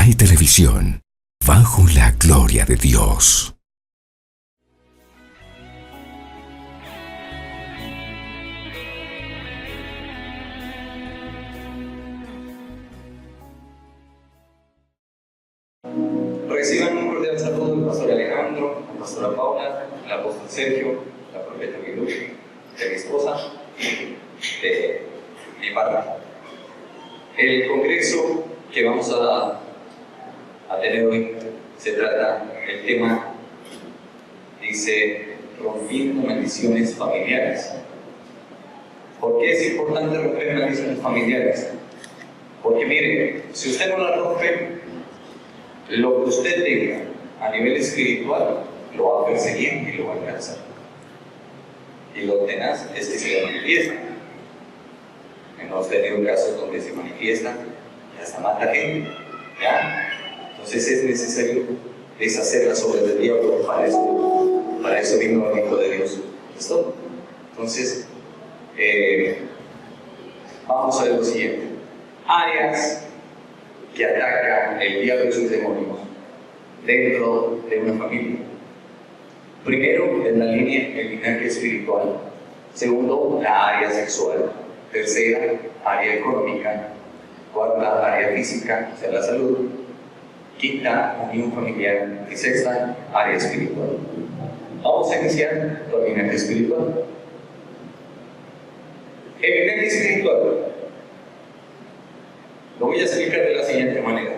Hay televisión bajo la gloria de Dios. Reciban un cordial saludo del pastor Alejandro, la pastora Paula, el apóstol Sergio, la profeta Milushi, de mi esposa y de mi padre. El congreso que vamos a tener hoy se trata, el tema dice, rompiendo maldiciones familiares. ¿Por qué es importante romper maldiciones familiares? Porque mire, si usted no la rompe, lo que usted tenga a nivel espiritual lo va a perseguir y lo va a alcanzar. Y lo tenaz es que se manifiesta. Hemos tenido casos donde se manifiesta y hasta mata gente. ¿Ya? Entonces es necesario deshacer las obras del diablo. Para eso vino el Hijo de Dios. ¿Listo? Entonces, vamos a ver lo siguiente. Áreas que ataca el diablo y sus demonios dentro de una familia. Primero, en la línea, el linaje espiritual. Segundo, la área sexual. Tercera, área económica. Cuarta, área física, o sea, la salud. Quinta, unión familiar. Y sexta, área espiritual. Vamos a iniciar con el linaje espiritual. El linaje espiritual lo voy a explicar de la siguiente manera.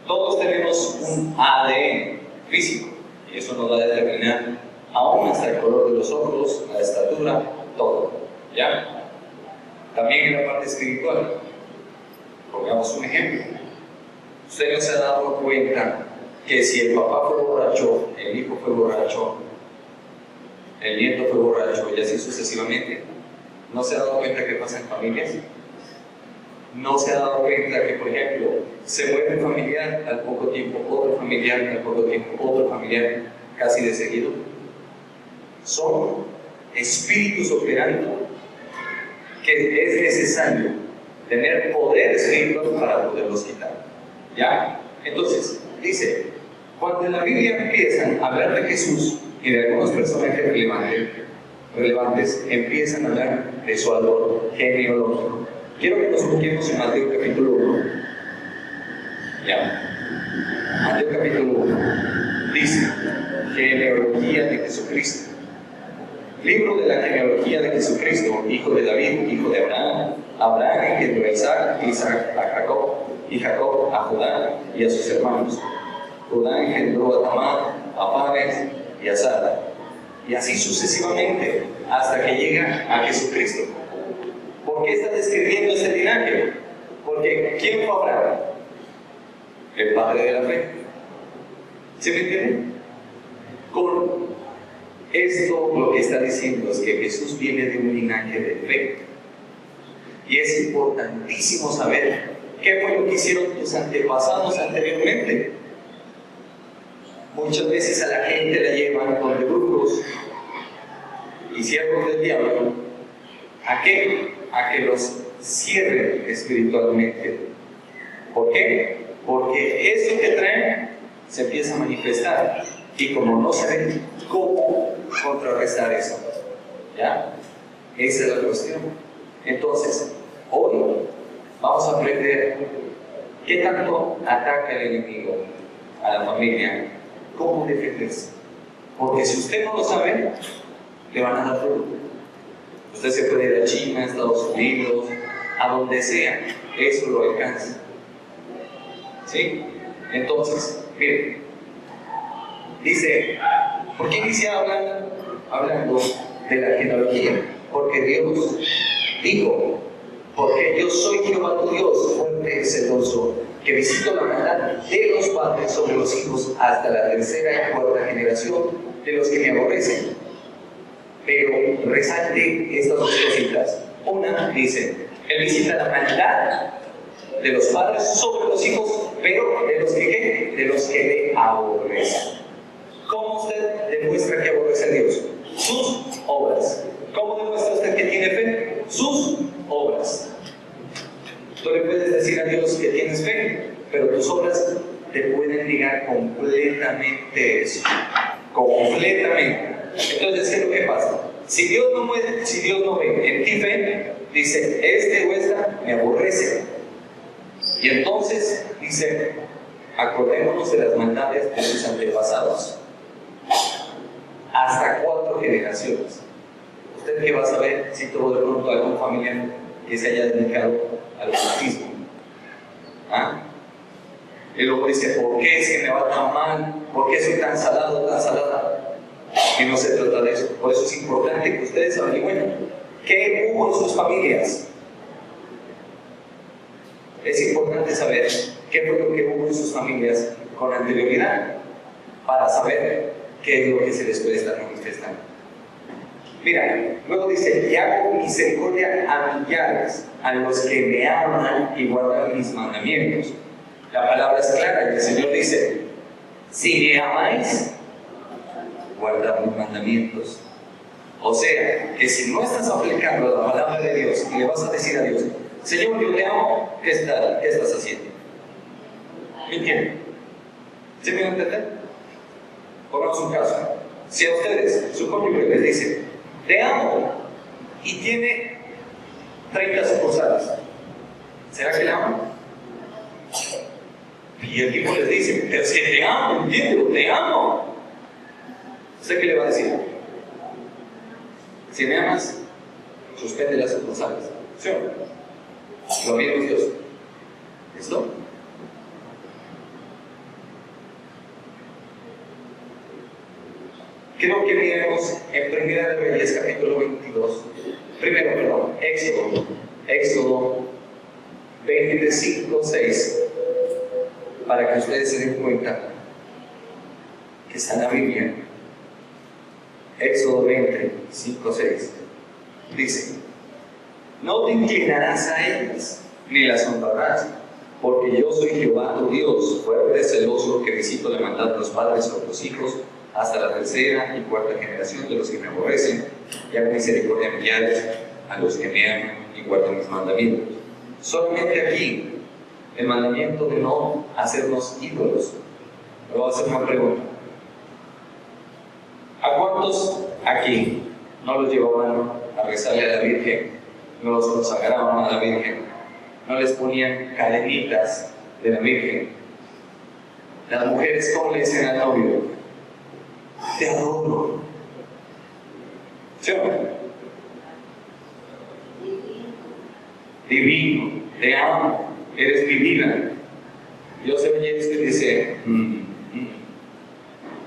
Todos tenemos un ADN físico y eso nos va a determinar aún hasta el color de los ojos, la estatura, todo. ¿Ya? También en la parte espiritual. Pongamos un ejemplo. Usted no se ha dado cuenta que si el papá fue borracho, el hijo fue borracho, el nieto fue borracho y así sucesivamente. ¿No se ha dado cuenta que pasa en familias? ¿No se ha dado cuenta que, por ejemplo, se muere un familiar al poco tiempo, otro familiar al poco tiempo, otro familiar casi de seguido? Son espíritus operando que es necesario tener poder espiritual para poderlos quitar. ¿Ya? Entonces, dice, cuando en la Biblia empiezan a hablar de Jesús y de algunos personajes relevantes empiezan a hablar de su árbol genealógico. Quiero que nos busquemos en Mateo capítulo 1. Ya. Mateo capítulo 1. Dice, genealogía de Jesucristo. Libro de la genealogía de Jesucristo, hijo de David, hijo de Abraham. Abraham engendró a Isaac, Isaac a Jacob, y Jacob a Judá y a sus hermanos. Judá engendró a Tamar, a Fares y a Sara. Y así sucesivamente, hasta que llega a Jesucristo. ¿Por qué está describiendo ese linaje? Porque ¿quién fue Abraham? El padre de la fe. ¿Sí me entienden? Con esto lo que está diciendo es que Jesús viene de un linaje de fe. Y es importantísimo saber qué fue lo que hicieron tus antepasados anteriormente. Muchas veces a la gente la llevan donde brujos y siervos del diablo. ¿A qué? A que los cierren espiritualmente. ¿Por qué? Porque eso que traen se empieza a manifestar y como no saben cómo contrarrestar eso, ¿ya? Esa es la cuestión. Entonces, hoy vamos a aprender qué tanto ataca el enemigo a la familia, cómo defenderse. Porque si usted no lo sabe, le van a dar duro. Usted se puede ir a China, a Estados Unidos, a donde sea, eso lo alcanza. ¿Sí? Entonces, miren, dice, ¿por qué inicia hablando de la genealogía? Porque Dios dijo, porque yo soy Jehová tu Dios, fuerte y celoso, que visito la maldad de los padres sobre los hijos hasta la tercera y cuarta generación de los que me aborrecen. Pero resalte estas dos cositas. Una dice, Él visita la maldad de los padres sobre los hijos, pero de los que ¿qué? De los que le aborrecen. ¿Cómo usted demuestra que aborrece a Dios? Sus obras. ¿Cómo demuestra usted que tiene fe? Sus obras. Tú le puedes decir a Dios que tienes fe, pero tus obras te pueden negar completamente eso. Completamente. Entonces, ¿qué es lo que pasa? Si Dios no ve en ti fe, dice, este o esta me aborrece. Y entonces dice, acordémonos de las maldades de sus antepasados. Hasta 4 generaciones. ¿Usted qué va a saber si tuvo de pronto algún familiar que se haya dedicado al ocultismo? ¿Ah? Y luego dice, ¿por qué es que me va tan mal? ¿Por qué soy tan salado, tan salada? Y no se trata de eso. Por eso es importante que ustedes averigüen qué hubo en sus familias. Es importante saber qué fue lo que hubo en sus familias con anterioridad para saber qué es lo que se les puede estar manifestando. Mira, luego dice, y hago misericordia a millares, a los que me aman y guardan mis mandamientos. La palabra es clara y el Señor dice, si me amáis, guardad mis mandamientos. O sea, que si no estás aplicando la palabra de Dios y le vas a decir a Dios, Señor, yo te amo, ¿qué estás haciendo? ¿Me entienden? ¿Sí me van a entender? Pongamos un caso. Si a ustedes, su cónyuge les dice, te amo, y tiene 30 sucursales, ¿será que le aman? Y el tipo les dice, pero es que te amo, entiéndelo, te amo. ¿Usted qué le va a decir? Si me amas, suspende las sucursales. ¿Sí o no? Lo mismo es Dios. ¿Listo? Quiero que miremos en Primera de Reyes, capítulo 22. Éxodo 25, 6. Para que ustedes se den cuenta que está en la Biblia. Éxodo 25, 6. Dice, no te inclinarás a ellas, ni las honrarás, porque yo soy Jehová tu Dios, fuerte, celoso, que visito la maldad de los padres sobre los hijos, hasta la 3ª y 4ª generación de los que me aborrecen, y hago misericordia a millares, a los que me aman y guardan mis mandamientos. Solamente aquí, el mandamiento de no hacernos ídolos. Me voy a hacer una pregunta. ¿A cuántos aquí no los llevaban a rezarle a la Virgen? No los consagraban a la Virgen, no les ponían cadenitas de la Virgen. Las mujeres, ¿cómo le dicen al novio? Te adoro. ¿Sí o no? Divino, te amo, eres mi vida. Dios se oye esto y dice,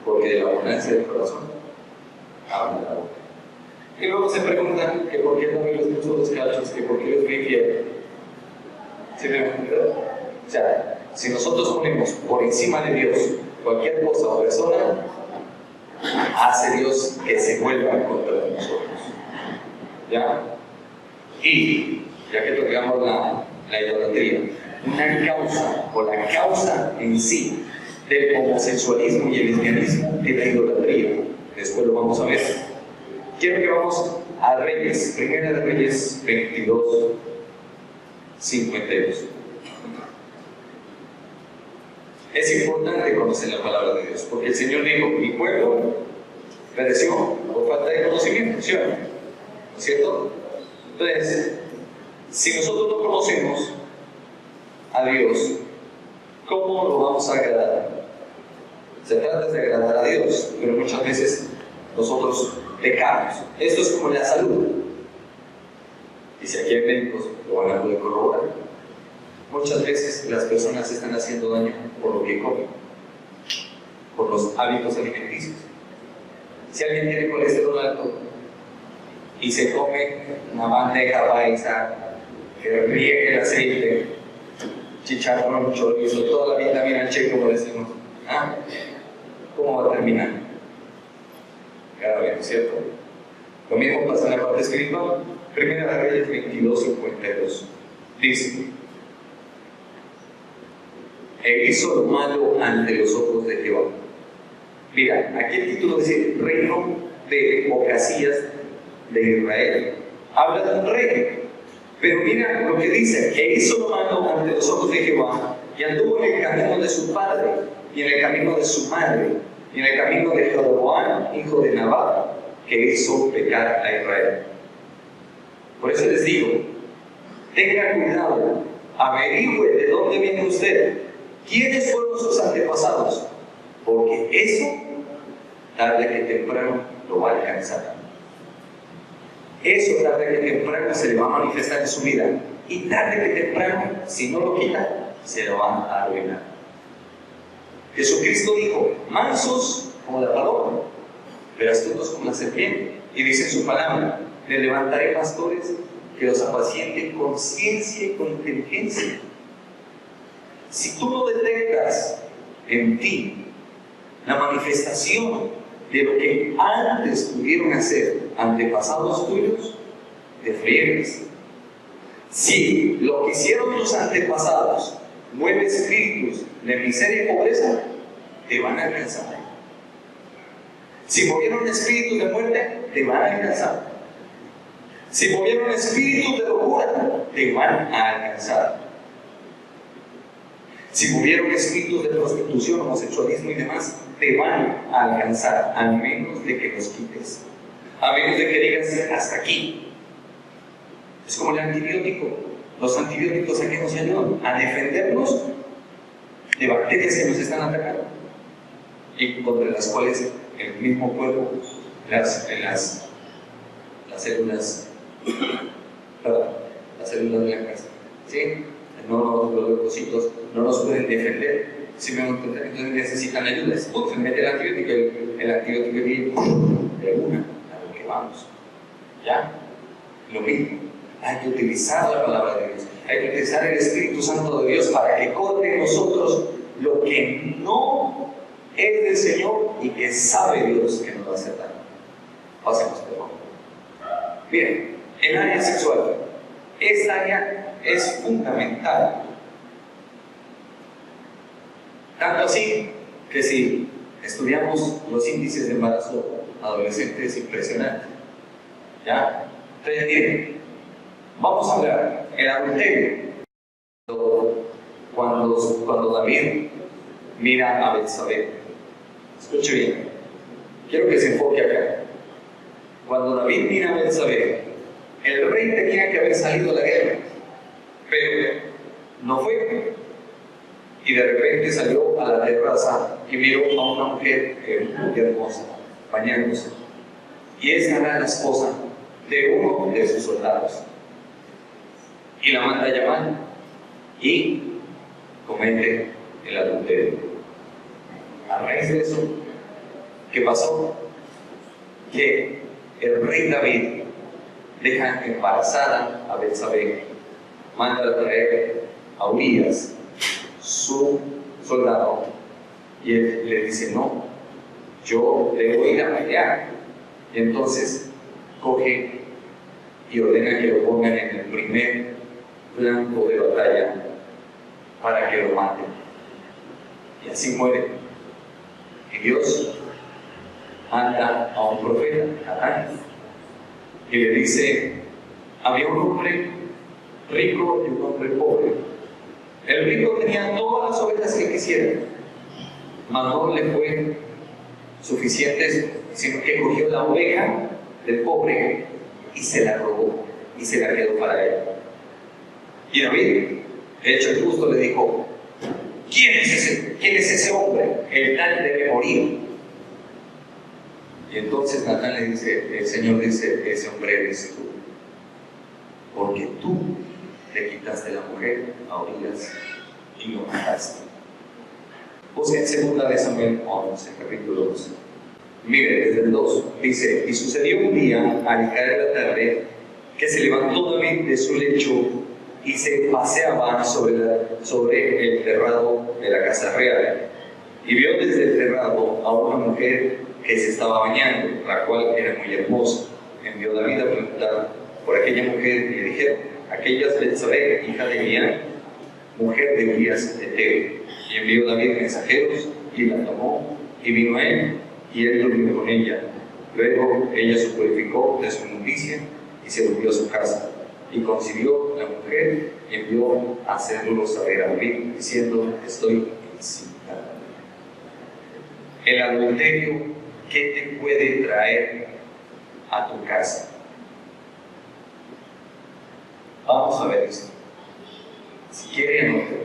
porque de la abundancia del corazón habla la boca. Y luego se preguntan que por qué no me los puso los cachos, que por qué los me infiel. ¿Sí me entienden? O sea, si nosotros ponemos por encima de Dios cualquier cosa o persona, hace Dios que se vuelva en contra de nosotros. ¿Ya? Y, ya que tocamos la idolatría, una causa, o la causa en sí, del homosexualismo y el lesbianismo es la idolatría. Después lo vamos a ver. Quiero que vamos a Reyes, Primera de Reyes 22, 52. Es importante conocer la palabra de Dios, porque el Señor dijo, mi pueblo pereció por falta de conocimiento, ¿sí o no? ¿No es cierto? Entonces, si nosotros no conocemos a Dios, ¿cómo lo vamos a agradar? Se trata de agradar a Dios, pero muchas veces nosotros pecamos. Esto es como la salud. Y si aquí hay médicos, lo van a poder corroborar. Muchas veces las personas están haciendo daño por lo que comen, por los hábitos alimenticios. Si alguien tiene colesterol alto y se come una bandeja paisa que riegue el aceite, chicharrón, chorizo, toda la vitamina Che, como decimos, ¿cómo va a terminar? Grave, ¿no es cierto? Lo mismo pasa en la parte espiritual. Primera de Reyes 22, 52. Dice, e hizo lo malo ante los ojos de Jehová. Mira, aquí el título dice Reino de Ocasías de Israel. Habla de un rey. Pero mira lo que dice, e hizo lo malo ante los ojos de Jehová, y anduvo en el camino de su padre, y en el camino de su madre, y en el camino de Jeroboam, hijo de Nabat, que hizo pecar a Israel. Por eso les digo, tenga cuidado, averigüe de dónde viene usted, quiénes fueron sus antepasados, porque eso, tarde que temprano, lo va a alcanzar. Eso, tarde que temprano, se le va a manifestar en su vida, y tarde que temprano, si no lo quita, se lo van a arruinar. Jesucristo dijo, mansos como la paloma, pero astutos como la serpiente. Y dice en su palabra, le levantaré pastores que los apacienten con ciencia y con inteligencia. Si tú no detectas en ti la manifestación de lo que antes pudieron hacer antepasados tuyos, te friegas. Si lo que hicieron tus antepasados mueve espíritus de miseria y pobreza, te van a alcanzar. Si movieron espíritus de muerte, te van a alcanzar. Si movieron espíritus de locura, te van a alcanzar. Si movieron espíritus de prostitución, homosexualismo y demás, te van a alcanzar, a menos de que los quites. A menos de que digas, hasta aquí. Es como el antibiótico. Los antibióticos, ¿a qué nos ayudan? A defendernos de bacterias que nos están atacando y contra las cuales el mismo cuerpo, las células blancas, ¿sí? Los leucocitos no nos pueden defender, entonces necesitan ayuda. Se mete el antibiótico, el antibiótico viene de una a lo que vamos. ¿Ya? Lo mismo. Hay que utilizar la palabra de Dios, hay que utilizar el Espíritu Santo de Dios para que corte en nosotros lo que no es del Señor y que sabe Dios que nos va a hacer daño. Pasemos, por favor. Bien, el área sexual. Esta área es fundamental. Tanto así que si estudiamos los índices de embarazo adolescente es impresionante. ¿Ya? Entonces, miren, vamos a hablar el adulterio. Cuando David mira a Betsabé, escuche bien, quiero que se enfoque acá. Cuando David mira a Betsabé, el rey tenía que haber salido a la guerra, pero no fue. Y de repente salió a la terraza y miró a una mujer muy hermosa, bañándose. Y esa era la esposa de uno de sus soldados. Y la manda a llamar y comete el adulterio. A raíz de eso, ¿qué pasó? Que el rey David deja embarazada a Betsabé, manda a traer a Urías, su soldado, y él le dice, no, yo debo ir a pelear. Y entonces coge y ordena que lo pongan en el primer blanco de batalla para que lo maten. Y así muere. Y Dios manda a un profeta, Natán, y le dice, había un hombre rico y un hombre pobre. El rico tenía todas las ovejas que quisiera, mas no le fue suficiente, sino que cogió la oveja del pobre y se la robó y se la quedó para él. Y David, hecho el justo, le dijo, ¿quién es ese hombre? El tal debe morir. Y entonces Natán le dice, el Señor dice, ese hombre eres tú, porque tú le quitaste la mujer a Urías y lo mataste. Busquen 2 de Samuel 11, capítulo 12. Mire, desde el 2, dice, y sucedió un día, al caer la tarde, que se levantó David de su lecho y se paseaba sobre el terrado de la casa real. Y vio desde el terrado a una mujer que se estaba bañando, la cual era muy hermosa. Envió David a preguntar por aquella mujer y le dijeron, aquella es Betsabé, hija de Elián, mujer de Urías de Eteo. Y envió David mensajeros y la tomó y vino a él y él durmió con ella. Luego ella se purificó de su inmundicia y se volvió a su casa. Y concibió la mujer y envió a hacerlo saber a David, diciendo: estoy encinta. El adulterio, ¿qué te puede traer a tu casa? Vamos a ver esto. Si quieren anotar,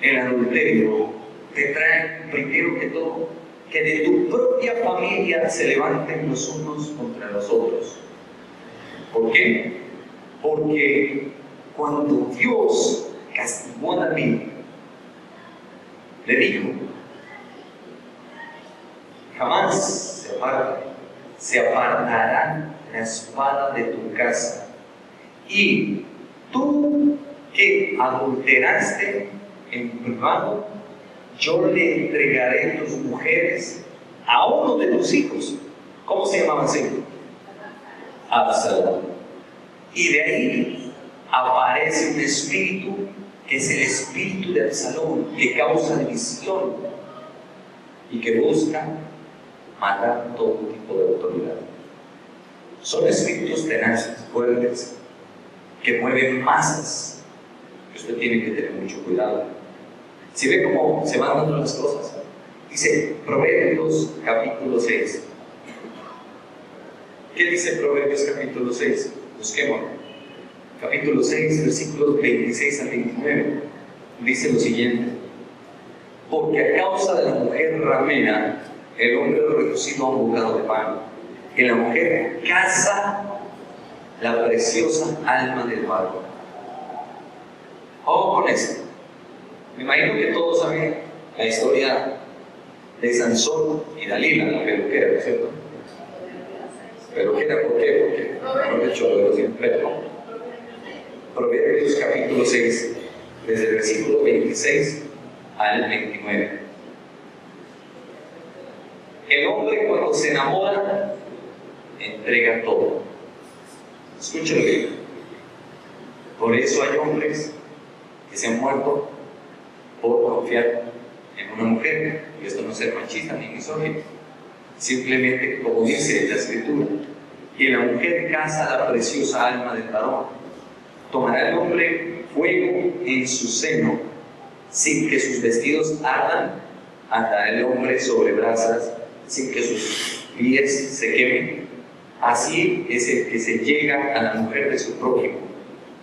el adulterio te trae, primero que todo, que de tu propia familia se levanten los unos contra los otros. ¿Por qué? Porque cuando Dios castigó a David, le dijo: jamás se apartará la espada de tu casa. Y tú que adulteraste en privado, yo le entregaré tus mujeres a uno de tus hijos. ¿Cómo se llamaba ese hijo? Absalón. Y de ahí aparece un espíritu que es el espíritu de Absalón, que causa división y que busca matar todo tipo de autoridad. Son espíritus tenaces, fuertes, que mueven masas. Usted tiene que tener mucho cuidado. Si ve cómo se van dando las cosas, dice Proverbios capítulo 6. ¿Qué dice Proverbios capítulo 6? Busquémoslo. Capítulo 6, versículos 26 al 29. Dice lo siguiente: porque a causa de la mujer ramera, el hombre es reducido a un bocado de pan. Que la mujer caza la preciosa alma del varón. Ojo con esto. Me imagino que todos saben la historia de Sansón y Dalila, la peluquera, ¿no es cierto? ¿Peluquera por qué? Porque no he hecho de los impletos. Proverbios capítulo 6, desde el versículo 26 al 29. El hombre, cuando se enamora, entrega todo. Escúchalo bien. Por eso hay hombres que se han muerto por confiar en una mujer. Y esto no es ser machista ni misógino. Simplemente, como dice la Escritura, que la mujer caza la preciosa alma del varón. Tomará el hombre fuego en su seno, sin que sus vestidos ardan. Andará el hombre sobre brasas, sin que sus pies se quemen. Así es el que se llega a la mujer de su prójimo.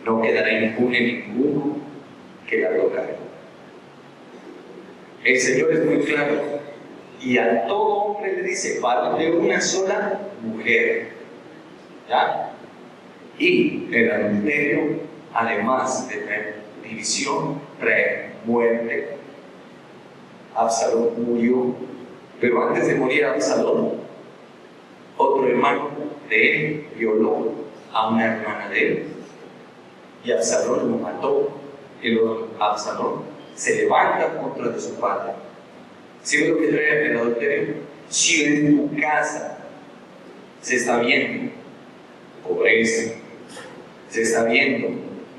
No quedará impune ninguno que la tocare. El Señor es muy claro, y a todo hombre le dice: varón de una sola mujer. ¿Ya? Y el adulterio, además de traer división, trae muerte. Absalón murió, pero antes de morir Absalón, otro hermano de él violó a una hermana de él, y Absalón lo mató. Y luego Absalón se levanta contra de su padre. ¿Sí ves lo que trae el adulterio? Si en tu casa se está viendo pobreza, se está viendo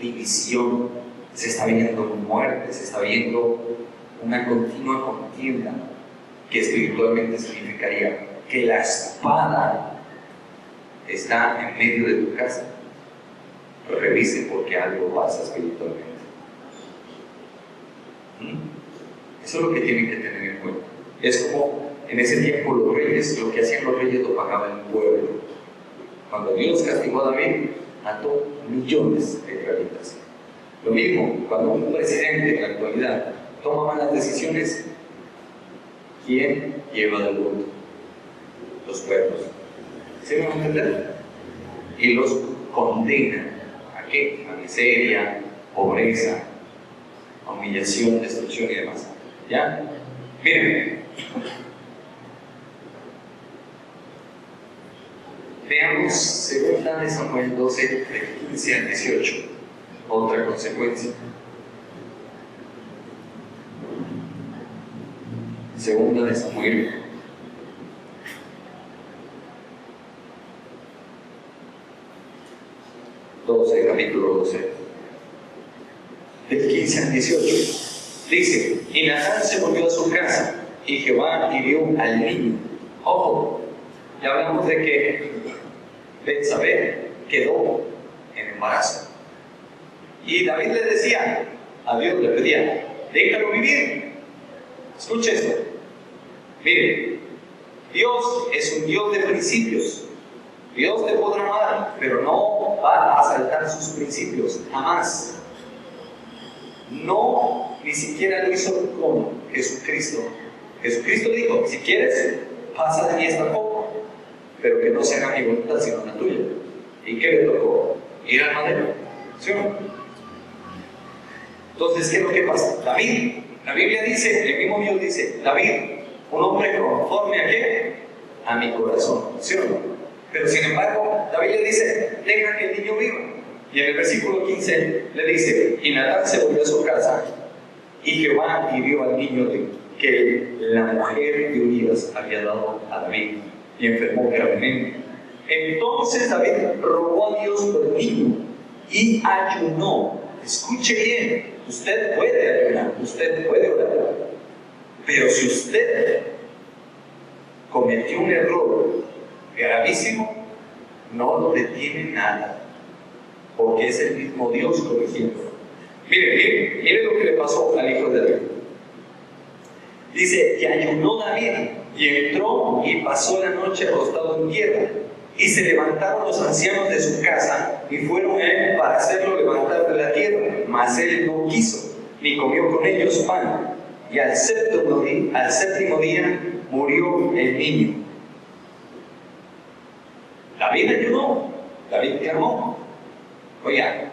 división, se está viendo muerte, se está viendo una continua contienda, que espiritualmente significaría que la espada está en medio de tu casa, revise porque algo pasa espiritualmente. Eso es lo que tienen que tener en cuenta. Es como en ese tiempo los reyes, lo que hacían los reyes lo pagaba el pueblo. Cuando Dios castigó a David, mató millones de israelitas. Lo mismo, cuando un presidente en la actualidad toma malas decisiones, ¿quién lleva del mundo? Los pueblos. ¿Sí me van a entender? Y los condenan. ¿A qué? A miseria, pobreza, a humillación, destrucción y demás. ¿Ya? Miren. Veamos 2 Samuel 12, de 15 al 18. Otra consecuencia. 2 Samuel 12, capítulo 12, del 15 al 18. Dice: y Natán se volvió a su casa, y Jehová hirió al niño. Ojo, ya hablamos de que Betsabé quedó en embarazo. Y David le decía, a Dios le pedía, déjalo vivir. Escuche esto. Mire, Dios es un Dios de principios. Dios te podrá amar, pero no va a saltar sus principios, jamás. No, ni siquiera lo hizo con Jesucristo. Jesucristo dijo, si quieres, pasa de mí esta copa, pero que no se haga mi voluntad, sino la tuya. ¿Y qué le tocó? Ir al madero, ¿sí o no? Entonces, ¿qué es lo que pasa? David, la Biblia dice, el mismo Dios dice, David, un hombre conforme a qué? A mi corazón, ¿sí o no? Pero sin embargo, David le dice, deja que el niño viva. Y en el versículo 15 le dice, y Natán se volvió a su casa, y Jehová hirió al niño que la mujer de Urías había dado a David, y enfermó gravemente. Entonces David rogó a Dios por el niño, y ayunó. Escuche bien, usted puede ayunar, usted puede orar, pero si usted cometió un error gravísimo, no lo detiene nada, porque es el mismo Dios corrigiendo. Mire lo que le pasó al hijo de David. Dice que ayunó David y entró y pasó la noche acostado en tierra, y se levantaron los ancianos de su casa y fueron a él para hacerlo levantar de la tierra, mas él no quiso, ni comió con ellos pan, y al séptimo día murió el niño. David ayunó, David clamó. Oiga,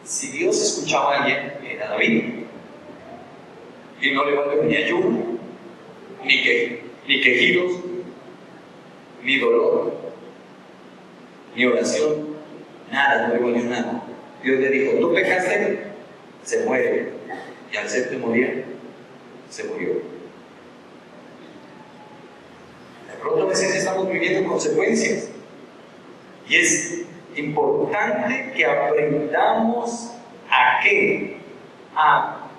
si Dios escuchaba a alguien, era David. Y no le valió ni ayuno, ni quejidos, ni dolor, ni oración, nada, no le valió nada. Dios le dijo, tú pecaste, se muere. Y al séptimo día, se murió. De pronto a veces estamos viviendo consecuencias. Y es importante que aprendamos a qué, a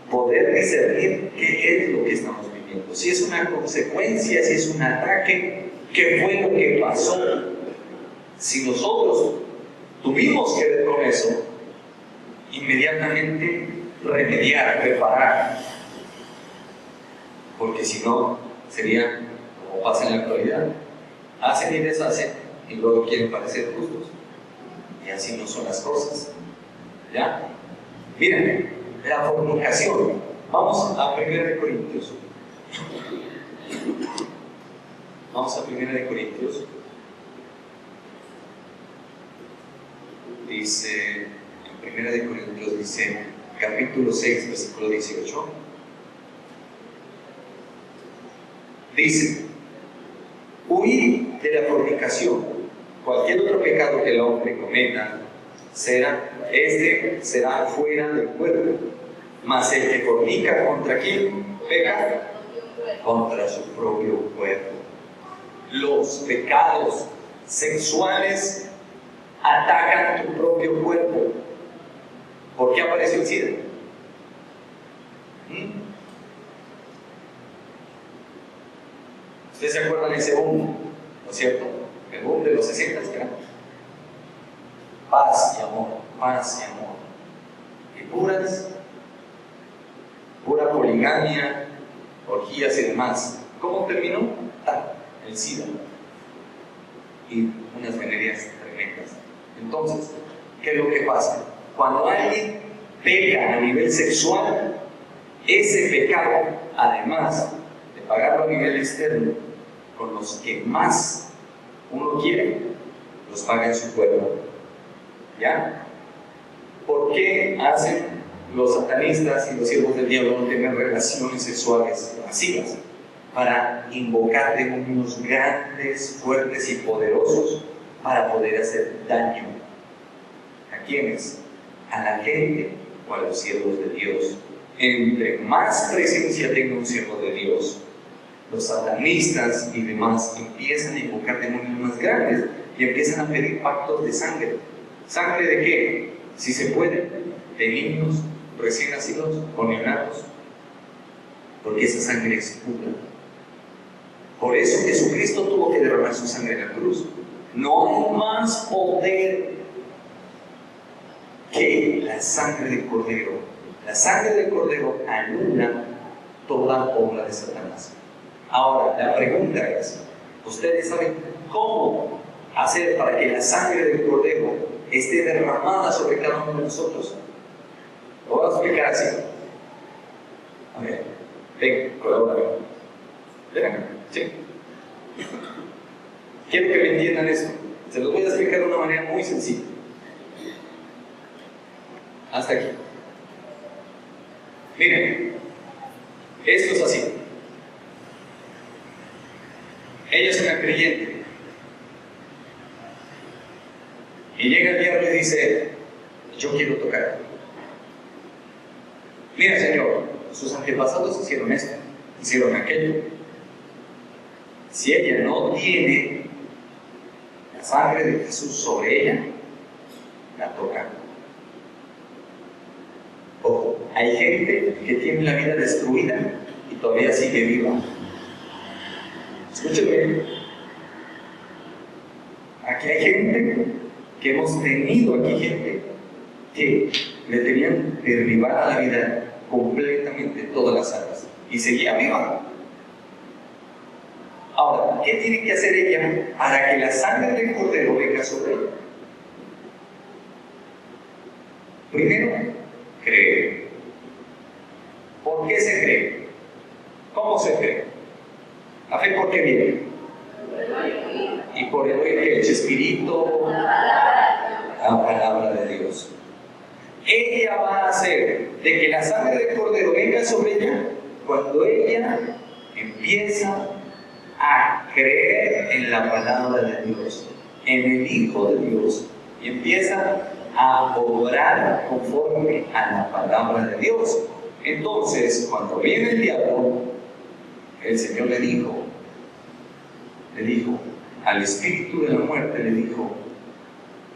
poder discernir qué es lo que estamos viviendo. Si es una consecuencia, si es un ataque, qué fue lo que pasó. Si nosotros tuvimos que ver con eso, inmediatamente remediar, preparar, porque si no, sería como pasa en la actualidad: hacen y deshacen y luego quieren parecer justos, y así no son las cosas. ¿Ya? Miren, la fornicación. Vamos a 1 de Corintios. Vamos a 1 de Corintios. Dice, en 1 de Corintios dice, capítulo 6, versículo 18. Dice, huid de la fornicación. Cualquier otro pecado que el hombre cometa, será fuera del cuerpo. Mas el que fornica, ¿contra quién peca? Contra su propio cuerpo. Los pecados sexuales atacan tu propio cuerpo. ¿Por qué apareció el SIDA? ¿Ustedes se acuerdan de ese boom? ¿No es cierto? El boom de los 60, ¿verdad? Paz y amor, paz y amor. Y pura poligamia, orgías y demás. ¿Cómo terminó? El SIDA. Y unas venerías tremendas. Entonces, ¿qué es lo que pasa? Cuando alguien peca a nivel sexual, ese pecado, además de pagarlo a nivel externo, con los que más uno quiere, los paga en su cuerpo. ¿Ya? ¿Por qué hacen los satanistas y los siervos del diablo no tener relaciones sexuales masivas? Para invocar demonios grandes, fuertes y poderosos para poder hacer daño. ¿A quiénes? A la gente o a los siervos de Dios. Entre más presencia tenga un siervo de Dios, los satanistas y demás empiezan a invocar demonios más grandes y empiezan a pedir pactos de sangre. ¿Sangre de qué? Si se puede, de niños recién nacidos o neonatos, porque esa sangre es pura. Por eso Jesucristo tuvo que derramar su sangre en la cruz. No hay más poder que la sangre del Cordero. La sangre del Cordero anula toda obra de Satanás. Ahora, la pregunta es, ¿ustedes saben cómo hacer para que la sangre del Cordero esté derramada sobre cada uno de nosotros? Lo voy a explicar así. A ver, ven, colabora. Ven acá, sí. Quiero que me entiendan esto. Se los voy a explicar de una manera muy sencilla. Hasta aquí. Miren, esto es así. Ella es una creyente. Y llega el diablo y dice, yo quiero tocar. Mira, Señor, sus antepasados hicieron esto, hicieron aquello. Si ella no tiene la sangre de Jesús sobre ella, la toca. Ojo, hay gente que tiene la vida destruida y todavía sigue viva. Escúchenme. Aquí hay gente que hemos tenido aquí gente que le tenían derribada la vida completamente todas las almas y seguía viva. Ahora, ¿qué tiene que hacer ella para que la sangre del Cordero venga sobre ella? Primero, creer. ¿Por qué se cree? ¿Cómo se cree? ¿La fe por qué viene? Y por el oír el Espíritu, la palabra de Dios. Ella va a hacer de que la sangre del Cordero venga sobre ella cuando ella empieza a creer en la palabra de Dios, en el Hijo de Dios, y empieza a obrar conforme a la palabra de Dios. Entonces, cuando viene el diablo, el Señor le dijo al espíritu de la muerte, le dijo,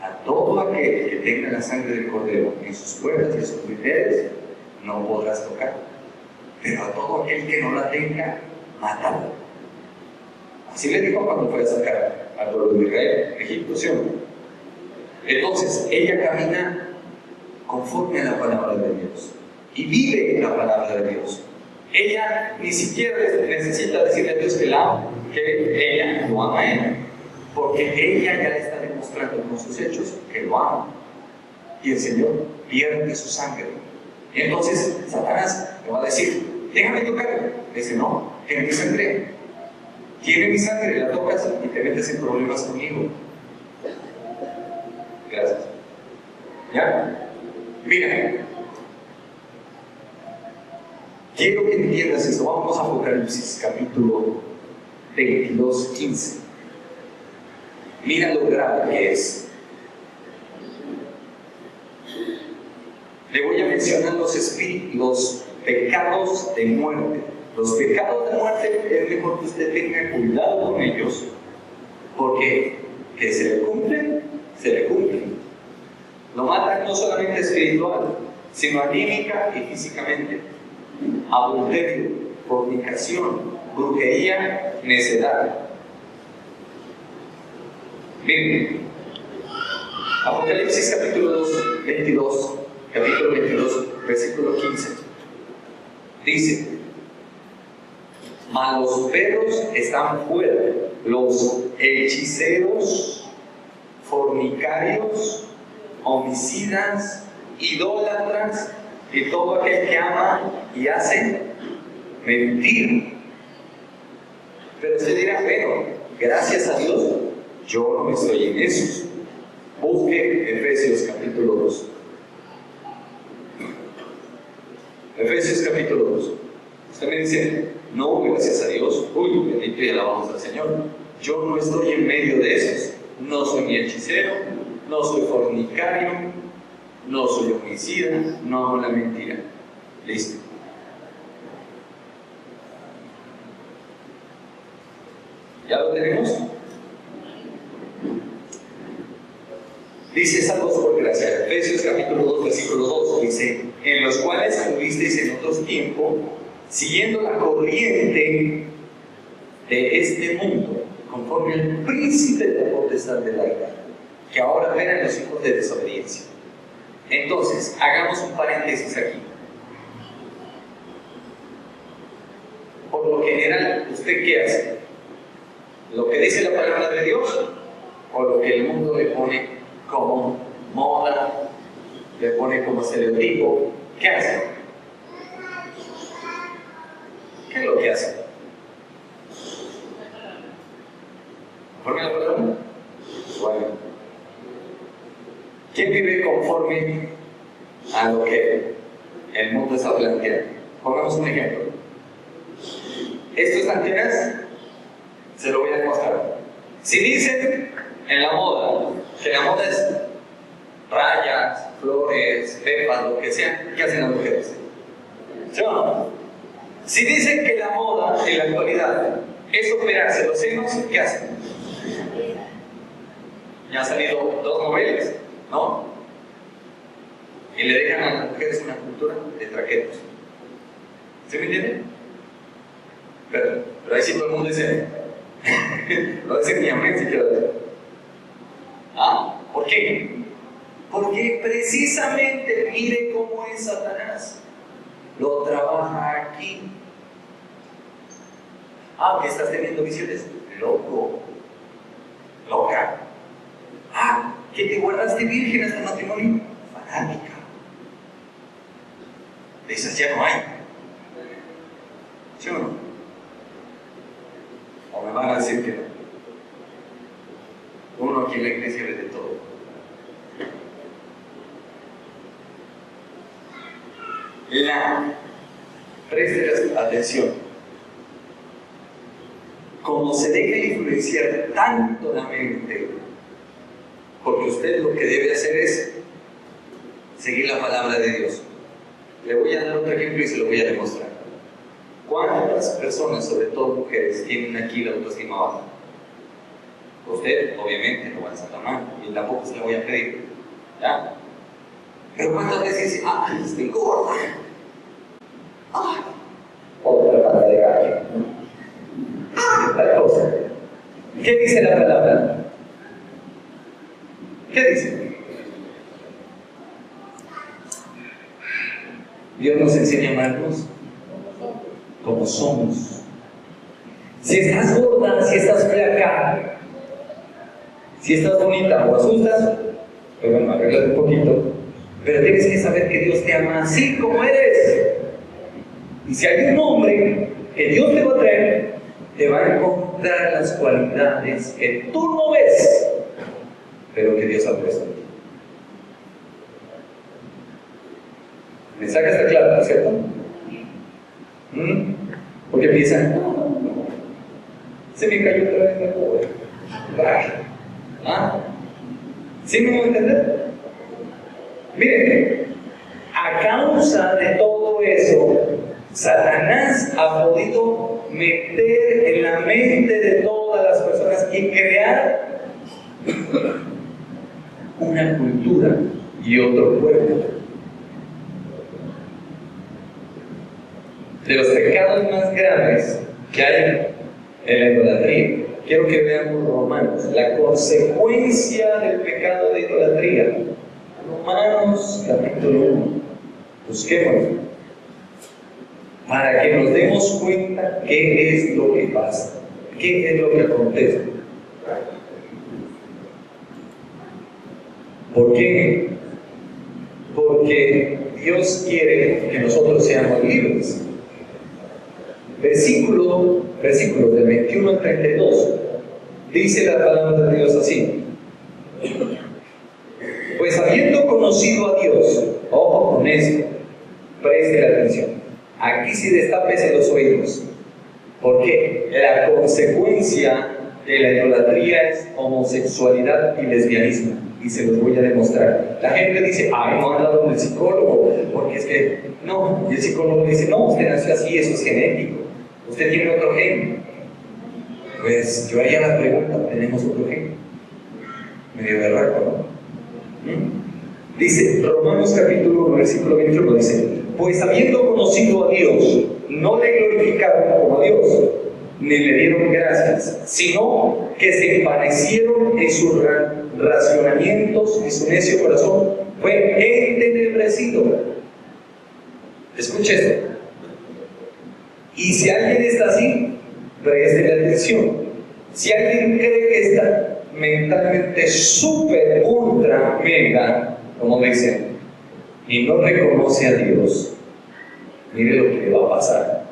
a todo aquel que tenga la sangre del Cordero en sus puertas y en sus dinteles, no podrás tocar, pero a todo aquel que no la tenga, mátalo. Así le dijo cuando fue a sacar al pueblo de Israel de Egipto, ¿sí o no? Entonces, ella camina conforme a la palabra de Dios y vive en la palabra de Dios. Ella ni siquiera necesita decirle a Dios que la ama, que ella lo ama a él, porque ella ya le está demostrando con sus hechos que lo ama. Y el Señor pierde su sangre. Y entonces Satanás le va a decir, déjame tocarlo. Dice, no, tiene mi sangre. Tiene mi sangre, la tocas y te metes en problemas conmigo. Gracias. ¿Ya? Mira. Quiero que entiendas esto. Vamos a Apocalipsis capítulo 22, 15. Mira lo grave que es. Le voy a mencionar los pecados de muerte. Los pecados de muerte es mejor que usted tenga cuidado con ellos, porque que se le cumplen, se le cumplen. Lo matan no solamente espiritual, sino anímica y físicamente. Adulterio, fornicación, brujería, necedad. Miren, Apocalipsis capítulo 22, versículo 15. Dice, mas los perros están fuera, los hechiceros, fornicarios, homicidas, idólatras, y todo aquel que ama y hace mentir. Pero usted dirá, bueno, gracias a Dios, yo no estoy en esos. Busque Efesios capítulo 2. Efesios capítulo 2. Usted me dice, no, gracias a Dios, uy, bendito y alabamos al Señor. Yo no estoy en medio de esos. No soy ni hechicero, no soy fornicario, no soy homicida, no hago la mentira. Listo. ¿Ya lo tenemos? Dice salvos por gracia. Efesios capítulo 2, versículo 2. Dice, en los cuales anduvisteis en otros tiempos, siguiendo la corriente de este mundo, conforme al príncipe de la potestad del aire, que ahora eran los hijos de desobediencia, Entonces, hagamos un paréntesis aquí. Por lo general, ¿usted qué hace? ¿Lo que dice la palabra de Dios o lo que el mundo le pone como moda, le pone como estereotipo? ¿Qué hace? ¿Qué es lo que hace? ¿Conforme a la palabra? Bueno. ¿Quién vive conforme a lo que el mundo está planteando? Pongamos un ejemplo. Estas antenas se lo voy a demostrar. Si dicen en la moda que la moda es rayas, flores, pepas, lo que sea, ¿qué hacen las mujeres? ¿Sí o no? Si dicen que la moda en la actualidad es operarse los senos, ¿qué hacen? Ya han salido 2 novelas, ¿no? Y le dejan a las mujeres una cultura de traquetos. ¿Sí me entienden? Pero ahí sí todo el mundo dice, no dice ni amén siquiera. ¿Por qué? Porque precisamente mire cómo es Satanás. Lo trabaja aquí. ¿Qué estás teniendo visiones? Loco. Loca. ¿Que te guardaste virgen hasta el matrimonio? Fanática. De esas ya no hay. ¿Sí o no? ¿O me van a decir que no? Uno aquí en la iglesia ve de todo. Preste atención. Como se deja influenciar tanto la mente, porque usted lo que debe hacer es seguir la palabra de Dios. Le voy a dar otro ejemplo y se lo voy a demostrar. ¿Cuántas personas, sobre todo mujeres, tienen aquí la autoestima baja? Usted, obviamente, no va a alzar la mano y tampoco se la voy a pedir. ¿Ya? Pero ¿cuántas veces dice, estoy gorda? Otra pata de gallo. Tal cosa. ¿Qué dice la palabra? ¿Qué dice? Dios nos enseña a amarnos como somos. Si estás gorda, si estás flaca, si estás bonita o asustas, pues bueno, arréglate un poquito. Pero tienes que saber que Dios te ama así como eres. Y si hay un hombre que Dios te va a traer, te va a encontrar las cualidades que tú no ves, pero que Dios ha puesto en ti. ¿El mensaje está claro, ¿no es cierto? Porque piensan, se me cayó otra vez la pobre. ¿Sí me voy a entender? Miren, a causa de todo eso, Satanás ha podido meter en la mente de todas las personas y crear una cultura y otro pueblo. De los pecados más graves que hay en la idolatría, quiero que veamos Romanos, la consecuencia del pecado de idolatría. Romanos capítulo 1. Busquémoslo para que nos demos cuenta qué es lo que pasa, qué es lo que acontece. ¿Por qué? Porque Dios quiere que nosotros seamos libres. Versículo del 21 al 32 dice la palabra de Dios así: pues habiendo conocido a Dios, ojo con esto, preste atención, aquí sí destápese los oídos, porque la consecuencia de la idolatría es homosexualidad y lesbianismo, y se los voy a demostrar. La gente dice, no han dado con el psicólogo, porque es que, no, y el psicólogo dice, no, usted nació así, eso es genético, usted tiene otro gen. Pues yo haría la pregunta, ¿tenemos otro gen? Medio berraco, ¿no? Dice, Romanos capítulo 1, versículo 21, dice, pues habiendo conocido a Dios, no le glorificaron como a Dios, ni le dieron gracias, sino que se envanecieron en sus racionamientos y su necio corazón fue entenebrecido. Escuche esto. Y si alguien está así, preste atención. Si alguien cree que está mentalmente súper, ultra, mega, como dicen, y no reconoce a Dios, mire lo que le va a pasar.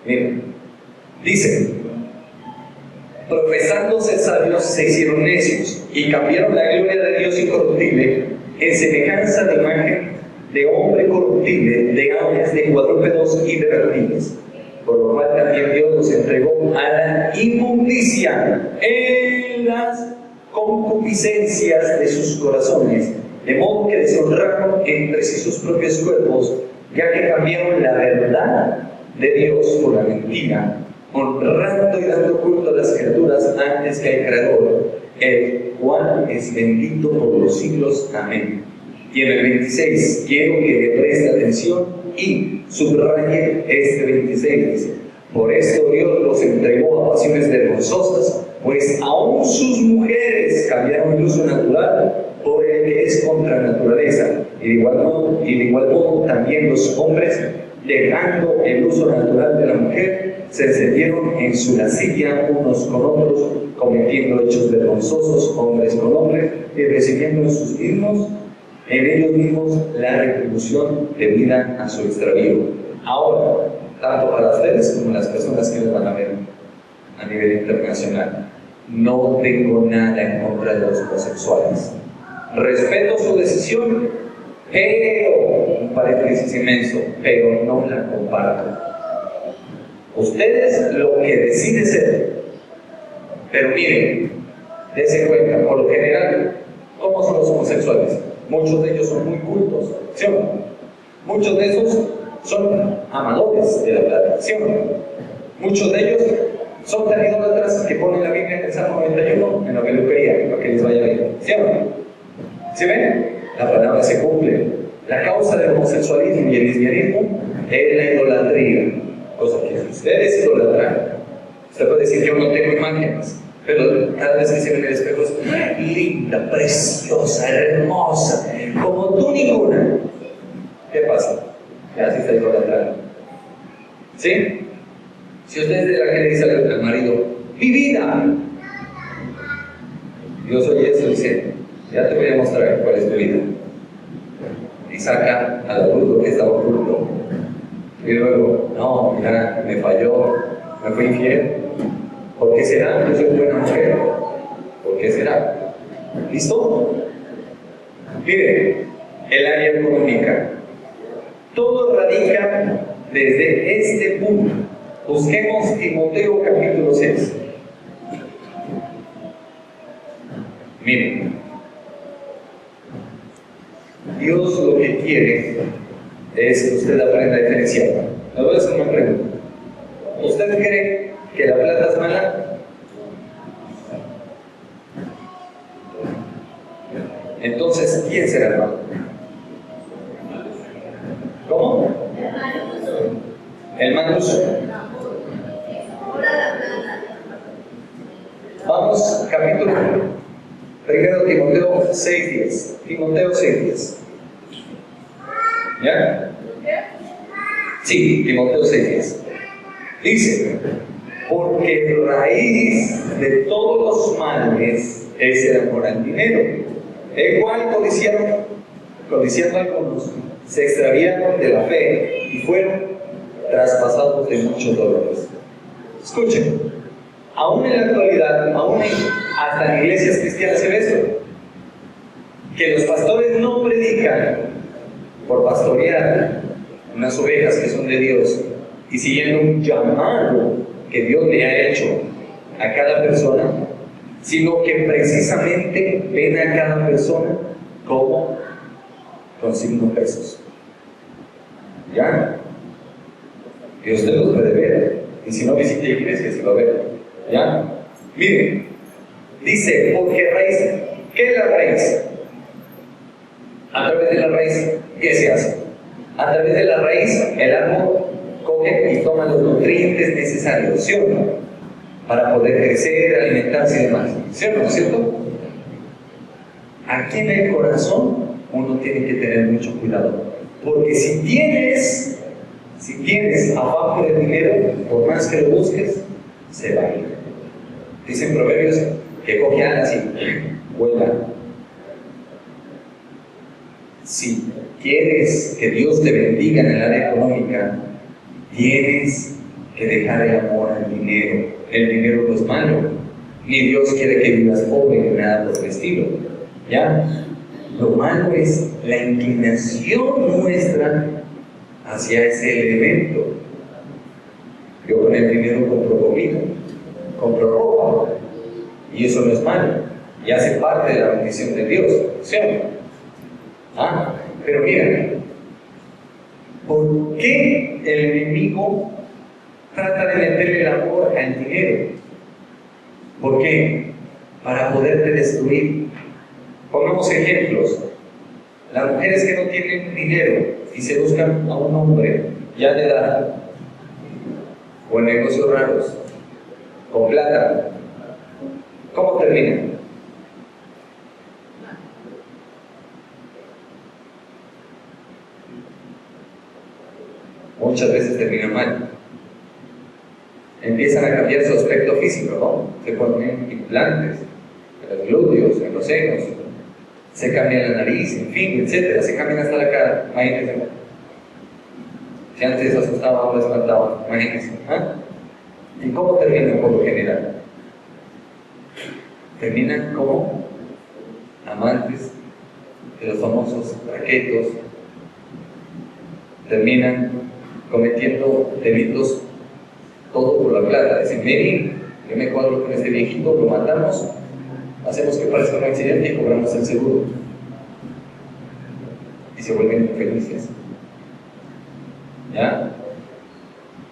Mire, dice: profesándose sabios, se hicieron necios y cambiaron la gloria de Dios incorruptible en semejanza de imagen de hombre corruptible, de aves, de cuadrúpedos y de reptiles. Por lo cual también Dios los entregó a la inmundicia en las concupiscencias de sus corazones, de modo que deshonraron entre sí sus propios cuerpos, ya que cambiaron la verdad de Dios por la mentira, honrando y dando culto a las criaturas antes que al Creador, el cual es bendito por los siglos. Amén. Y en el 26, quiero que le preste atención y subraye este 26. Dice: por esto Dios los entregó a pasiones vergonzosas, pues aún sus mujeres cambiaron el uso natural por el que es contra naturaleza. Y de igual modo también los hombres, dejando el uso natural de la mujer, se encendieron en su lascivia unos con otros, cometiendo hechos vergonzosos hombres con hombres, y recibiendo en ellos mismos la retribución debida a su extravío. Ahora, tanto para ustedes como las personas que les van a ver a nivel internacional, no tengo nada en contra de los homosexuales. Respeto su decisión, pero, un paréntesis inmenso, pero no la comparto. Ustedes lo que deciden ser. Pero miren, dense cuenta, por lo general, ¿cómo son los homosexuales? Muchos de ellos son muy cultos, ¿sí o no? Muchos de esos son amadores de la plata, ¿sí o no? Muchos de ellos son tan idólatras que ponen la Biblia en el Salmo 91 en la peluquería para que les vaya bien, ¿sí o no? ¿Sí ven? La palabra se cumple. La causa del homosexualismo y el lesbianismo es la idolatría, cosa que ustedes idolatran. Usted puede decir: yo no tengo imágenes, pero cada vez que se ve en el espejo es linda, preciosa, hermosa, como tú ninguna. ¿Qué pasa? Ya se está idolatrando. ¿Sí? Si usted es de la que le dice al marido: mi vida, Dios oye eso y dice: ya te voy a mostrar cuál es tu vida. Y saca a la luz lo que estaba oculto. Y luego: no, mira, me falló, me fui infiel. ¿Por qué será? Yo soy buena mujer. ¿Por qué será? ¿Listo? Mire, el área económica. Todo radica desde este punto. Busquemos Timoteo capítulo 6. Miren, Dios lo que quiere es que usted aprenda a diferenciar. Le voy a hacer una pregunta. ¿Usted cree que la plata es mala? Entonces, ¿quién será el malo? ¿Cómo? El mal uso. Vamos, capítulo 1 Timoteo 6:10. Timoteo 6:10. ¿Ya? Sí, Timoteo 6:10. Dice: porque raíz de todos los males es el amor al dinero, el cual codiciando algunos, se extraviaron de la fe y fueron traspasados de muchos dolores. Escuchen, aún en la actualidad, hasta en iglesias cristianas se ve esto, que los pastores no predican por pastorear unas ovejas que son de Dios y siguiendo un llamado que Dios le ha hecho a cada persona, sino que precisamente ven a cada persona como con signos pesos. ¿Ya? Y usted los puede ver, y si no visita iglesias, se va a ver. ¿Ya? Miren, dice: porque raíz, ¿qué es la raíz? A través de la raíz, ¿qué se hace? A través de la raíz, el árbol coge y toma los nutrientes necesarios, ¿sí o no? Para poder crecer, alimentarse y demás. ¿Sí o no? ¿Cierto? Aquí en el corazón uno tiene que tener mucho cuidado. Porque si tienes afán por el dinero, por más que lo busques, se va a ir. Dicen proverbios que coge alas y vuela. Si quieres que Dios te bendiga en el área económica, tienes que dejar el amor al dinero. El dinero no es malo, ni Dios quiere que vivas pobre ni nada por el estilo. ¿Ya? Lo malo es la inclinación nuestra hacia ese elemento. Yo con el dinero compro comida, compro ropa, y eso no es malo, y hace parte de la bendición de Dios, ¿sí o no? Pero mira, ¿por qué el enemigo trata de meterle el amor al dinero? ¿Por qué? Para poderte destruir. Pongamos ejemplos. Las mujeres que no tienen dinero y se buscan a un hombre ya de edad, o en negocios raros, con plata, ¿cómo terminan? Muchas veces terminan mal. Empiezan a cambiar su aspecto físico, ¿no? Se ponen implantes en los glúteos, en los senos, se cambia la nariz, en fin, etcétera, se cambian hasta la cara. Imagínense. Si antes asustaba, ahora espantaba. Imagínense. ¿Y cómo terminan por lo general? Terminan como amantes de los famosos raquetos, terminan cometiendo delitos todo por la plata. Dicen, miren, yo me cuadro con este viejito, lo matamos, hacemos que parezca un accidente y cobramos el seguro. Y se vuelven infelices. ¿Ya?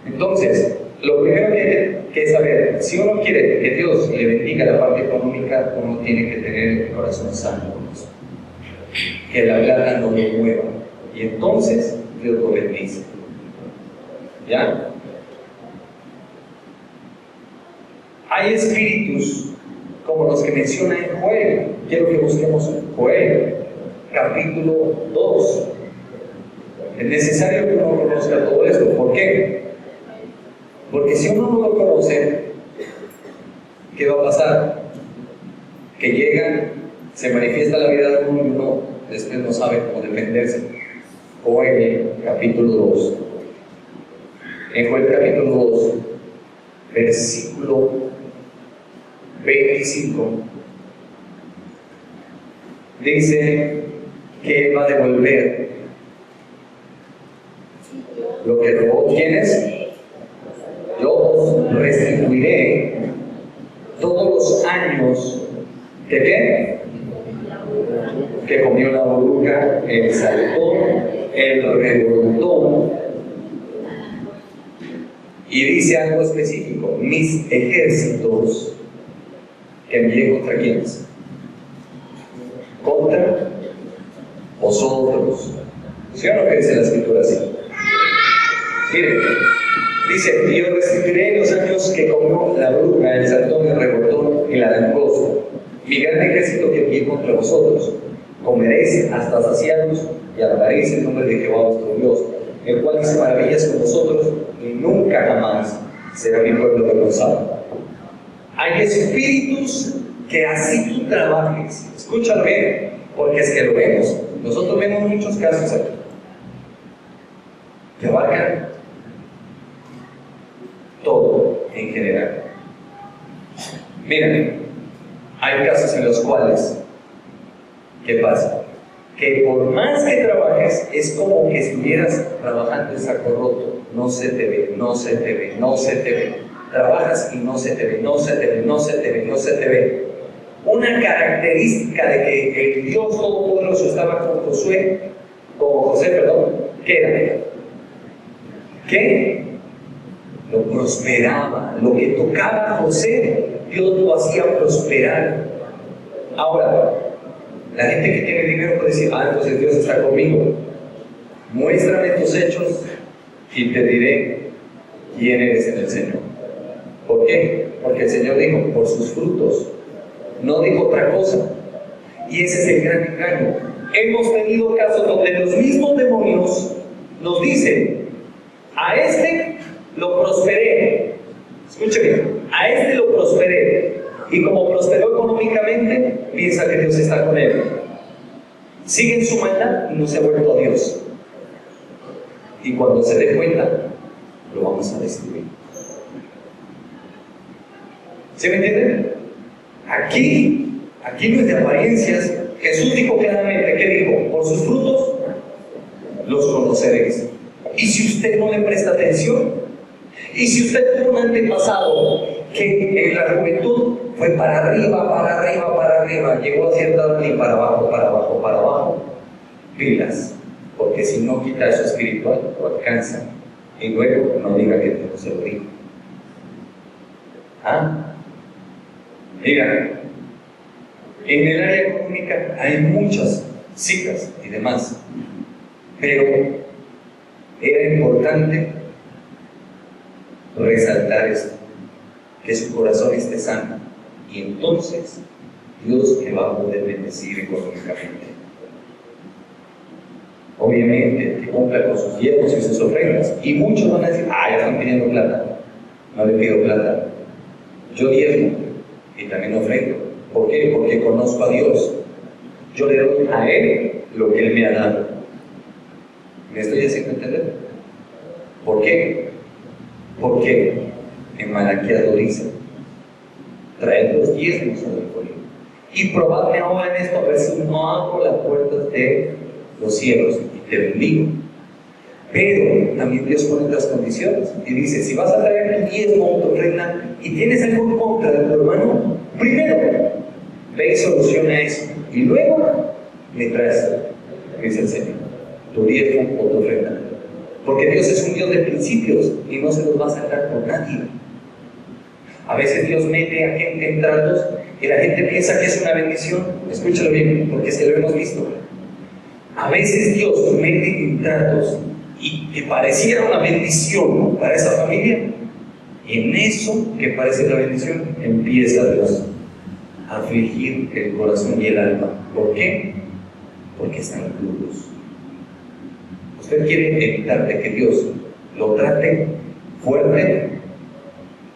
Entonces, lo primero que hay que saber, si uno quiere que Dios le bendiga la parte económica, uno tiene que tener el corazón sano con eso. Que la plata no lo mueva. Y entonces Dios lo bendice. ¿Ya? Hay espíritus como los que menciona en Joel. Quiero que busquemos Joel, capítulo 2. Es necesario que uno conozca todo esto. ¿Por qué? Porque si uno no lo conoce, ¿qué va a pasar? Que llegan, se manifiesta la vida de uno y uno después no sabe cómo defenderse. Joel, capítulo 2. En Joel, capítulo 2, versículo 25, dice que va a devolver lo que robó. ¿Quiénes? Yo os restituiré todos los años que ¿qué? Que comió la oruga, el saltón, el revoltón. Y dice algo específico: mis ejércitos que envié contra quiénes? Contra vosotros. ¿Sí o no que dice la escritura así? Miren, dice: y yo restituiré los años que comió la bruja, el saltón, el revoltón y la langosta, mi gran ejército que envié contra vosotros. Comeréis hasta saciados y alabaréis el nombre de Jehová vuestro Dios, el cual hizo maravillas con vosotros, y nunca jamás será mi pueblo avergonzado. Hay espíritus que así tú trabajes. Escúchalo bien, porque es que lo vemos. Nosotros vemos muchos casos aquí que abarcan todo en general. Miren, hay casos en los cuales, ¿qué pasa? Que por más que trabajes, es como que estuvieras trabajando en saco roto. No se te ve, no se te ve, no se te ve. Trabajas y no se te ve, no se te ve, no se te ve, no se te ve. Una característica de que el Dios Todopoderoso estaba con José, ¿qué era? ¿Qué? Lo prosperaba. Lo que tocaba a José, Dios lo hacía prosperar. Ahora, la gente que tiene dinero puede decir: entonces Dios está conmigo. Muéstrame tus hechos y te diré quién eres en el Señor. ¿Por qué? Porque el Señor dijo: por sus frutos. No dijo otra cosa. Y ese es el gran engaño. hemos tenido casos donde los mismos demonios nos dicen: a este lo prosperé. Escúcheme, a este lo prosperé. Y como prosperó económicamente, piensa que Dios está con él. Sigue en su maldad y no se ha vuelto a Dios. Y cuando se dé cuenta, lo vamos a destruir. ¿Sí me entienden? Aquí no es de apariencias. Jesús dijo claramente, ¿qué dijo? Por sus frutos los conoceréis. Y si usted no le presta atención, y si usted tuvo un antepasado que en la juventud fue para arriba, para arriba, para arriba, llegó a cierta edad y para abajo, para abajo, para abajo, pilas, porque si no quita eso espiritual, lo alcanza. Y luego no diga que no se lo dijo. Mira, en el área económica hay muchas citas y demás, pero era importante resaltar esto, que su corazón esté sano, y entonces Dios te va a poder bendecir económicamente. Obviamente, que cumpla con sus diezmos y sus ofrendas, y muchos van a decir: ya están pidiendo plata. No le pido plata, yo diezmo y también ofrendo. ¿Por qué? Porque conozco a Dios. Yo le doy a Él lo que Él me ha dado. ¿Me estoy haciendo entender? ¿Por qué? Porque en Malaquías lo dice: traed los diezmos al euforio y probadme ahora en esto, a ver si no abro las puertas de los cielos y te bendigo. Pero también Dios pone otras condiciones y dice: si vas a traer tu diezmo, tu ofrenda, y tienes algo en contra de tu hermano, primero ve y soluciona eso, y luego me traes, dice el Señor, tu diezmo o tu ofrenda. Porque Dios es un Dios de principios y no se los va a sacar por nadie. A veces Dios mete a gente en tratos y la gente piensa que es una bendición. Escúchalo bien, porque se lo hemos visto. A veces Dios mete en tratos y que pareciera una bendición, ¿no?, para esa familia, y en eso que parece una bendición empieza Dios a afligir el corazón y el alma. ¿Por qué? Porque están duros. Usted quiere evitar de que Dios lo trate fuerte,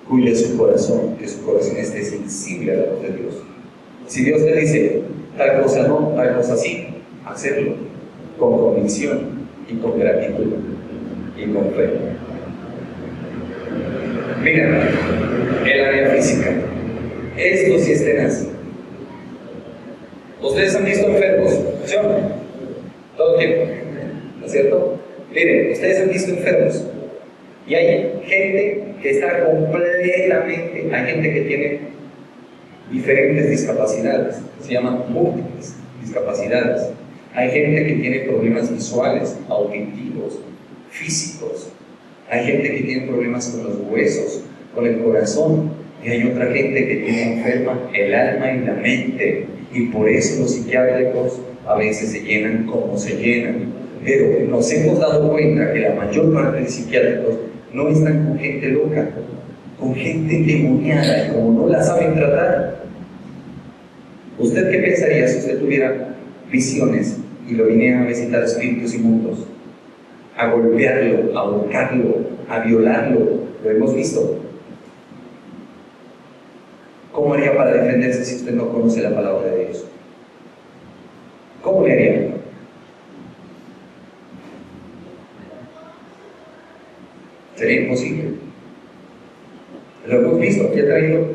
cuide su corazón, que su corazón esté sensible a la voz de Dios. Si Dios te dice tal cosa no, tal cosa sí, hacerlo con convicción y con gratitud y con fe. Mira, el área física, esto sí es tenaz. Ustedes han visto enfermos, ¿sí o no? Todo el tiempo, ¿no es cierto? Miren, ustedes han visto enfermos y hay gente que está completamente, hay gente que tiene diferentes discapacidades, se llaman múltiples discapacidades. Hay gente que tiene problemas visuales, auditivos, físicos. Hay gente que tiene problemas con los huesos, con el corazón. Y hay otra gente que tiene enferma el alma y la mente. Y por eso los psiquiátricos a veces se llenan como se llenan. Pero nos hemos dado cuenta que la mayor parte de psiquiátricos no están con gente loca, con gente endemoniada, y como no la saben tratar. ¿Usted qué pensaría si usted tuviera visiones y lo vinieran a visitar espíritus inmundos, a golpearlo, a ahorcarlo, a violarlo? Lo hemos visto. ¿Cómo haría para defenderse si usted no conoce la palabra de Dios? ¿Cómo le haría? Sería imposible. Lo hemos visto. Aquí ha traído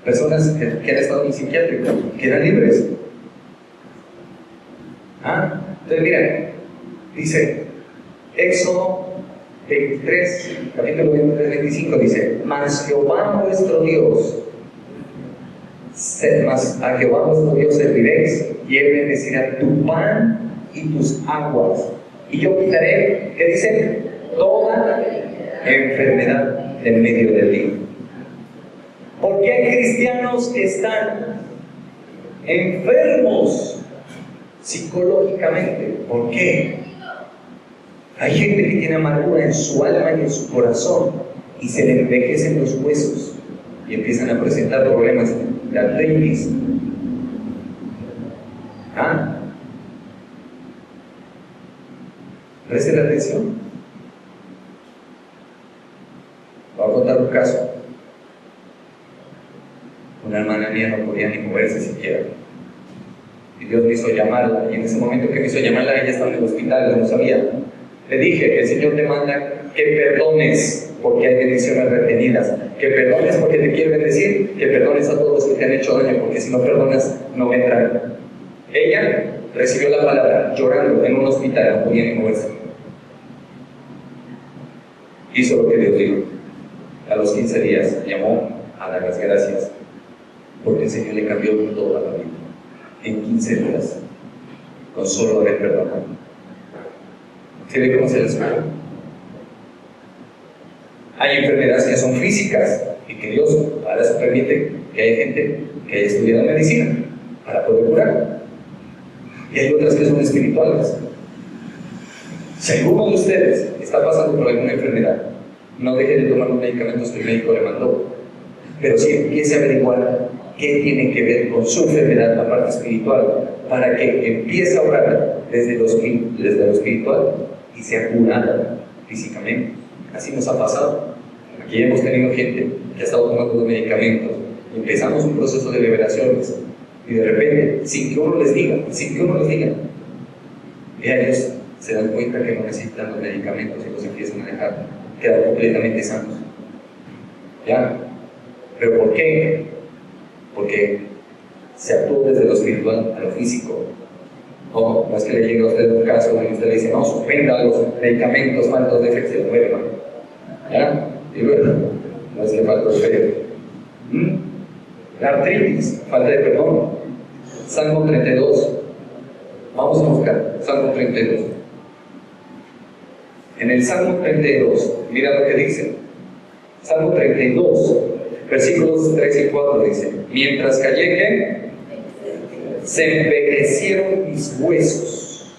personas que han estado en psiquiátrico, que eran libres. Entonces mira, dice Éxodo 23, capítulo 23, 25, dice: mas Jehová vuestro Dios, mas a Jehová vuestro Dios serviréis, y Él bendecirá tu pan y tus aguas, y yo quitaré, ¿qué dice?, toda enfermedad en medio de ti. Porque hay cristianos que están enfermos psicológicamente. ¿Por qué? Hay gente que tiene amargura en su alma y en su corazón, y se le envejecen los huesos y empiezan a presentar problemas de artritis. Presten atención. Voy a contar un caso. Una hermana mía no podía ni moverse siquiera. Y Dios me hizo llamarla. Y en ese momento que me hizo llamarla, ella estaba en el hospital, yo no sabía. Le dije, el Señor te manda que perdones porque hay bendiciones retenidas. Que perdones porque te quiere bendecir. Que perdones a todos los que te han hecho daño, porque si no perdonas, no vendrán. Ella recibió la palabra llorando en un hospital, no podía ni moverse. Hizo lo que Dios dijo. A los 15 días llamó a dar las gracias porque el Señor le cambió toda la vida. En 15 días, con solo haber perdonado. ¿Se ve cómo se les fue? Hay enfermedades que son físicas y que Dios para eso permite que haya gente que haya estudiado medicina para poder curar. Y hay otras que son espirituales. Si alguno de ustedes está pasando por alguna enfermedad, no deje de tomar los medicamentos que el médico le mandó, pero sí empiece a averiguar qué tiene que ver con su enfermedad, la parte espiritual, para que empiece a orar desde lo espiritual y sea curada físicamente. Así nos ha pasado. Aquí hemos tenido gente que ha estado tomando los medicamentos. Empezamos un proceso de liberaciones y de repente, sin que uno les diga, ellos se dan cuenta que no necesitan los medicamentos y los empiezan a dejar, quedan completamente sanos. ¿Ya? ¿Pero por qué? Porque se actuó desde lo espiritual a lo físico. No es que le llegue a usted un caso y usted le dice, no, suspenda los medicamentos, faltos de fe, se lo duerma. ¿Ya? Y luego, no es que falta de fe. La artritis, falta de perdón. Salmo 32. Vamos a buscar Salmo 32. En el Salmo 32, mira lo que dice. Salmo 32, versículos 3 y 4 dice: mientras callé, se envejecieron mis huesos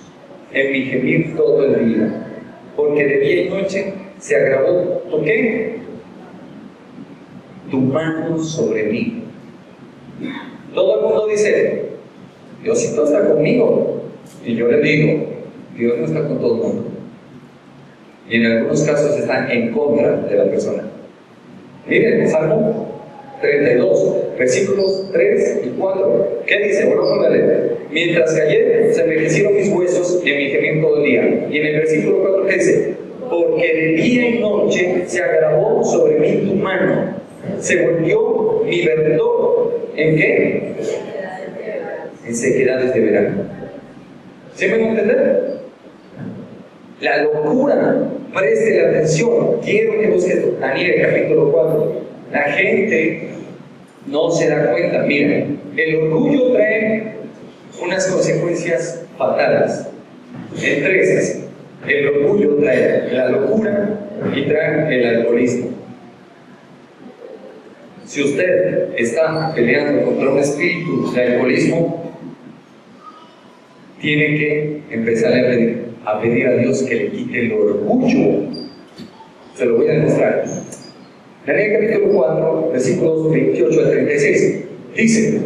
en mi gemir todo el día, porque de día y noche se agravó ¿tu qué? Tu mano sobre mí. Todo el mundo dice, Diosito está conmigo. Y yo le digo, Dios no está con todo el mundo. Y en algunos casos están en contra de la persona. Miren, Salmo 32, versículos 3 y 4. ¿Qué dice? Volvamos a leer. Mientras callé, se envejecieron mis huesos en mi gemir todo el día. Y en el versículo 4, ¿qué dice? Porque de día y noche se agravó sobre mí tu mano. Se volvió mi verdor. ¿En qué? En sequedades de verano. ¿Sí me van a entender? La locura, preste la atención. Quiero que busques Daniel capítulo 4. La gente no se da cuenta. Miren, el orgullo trae unas consecuencias fatales. Entre esas, el orgullo trae la locura y trae el alcoholismo. Si usted está peleando contra un espíritu de alcoholismo, tiene que empezar a pedir a Dios que le quite el orgullo. Se lo voy a demostrar. Daniel capítulo 4, versículos 28 al 36. Dice: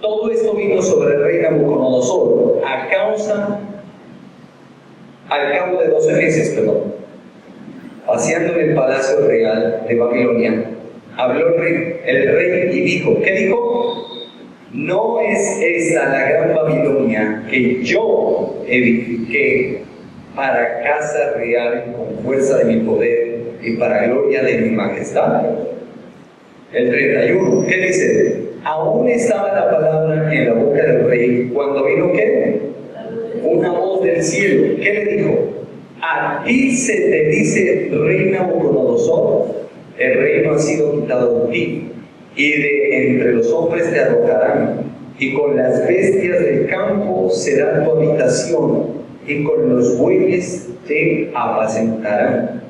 todo esto vino sobre el rey Nabucodonosor al cabo de 12 meses, paseando en el palacio real de Babilonia. Habló el rey y dijo, ¿qué dijo? ¿No es esa la gran Babilonia que yo edifiqué para casa real con fuerza de mi poder y para gloria de mi majestad? El 31, ¿qué dice? Aún estaba la palabra en la boca del rey cuando vino ¿qué? Una voz del cielo. ¿Qué le dijo? A ti se te dice, rey Nabucodonosor, el reino ha sido quitado de ti, y de entre los hombres te arrojarán, y con las bestias del campo será tu habitación, y con los bueyes te apacentarán.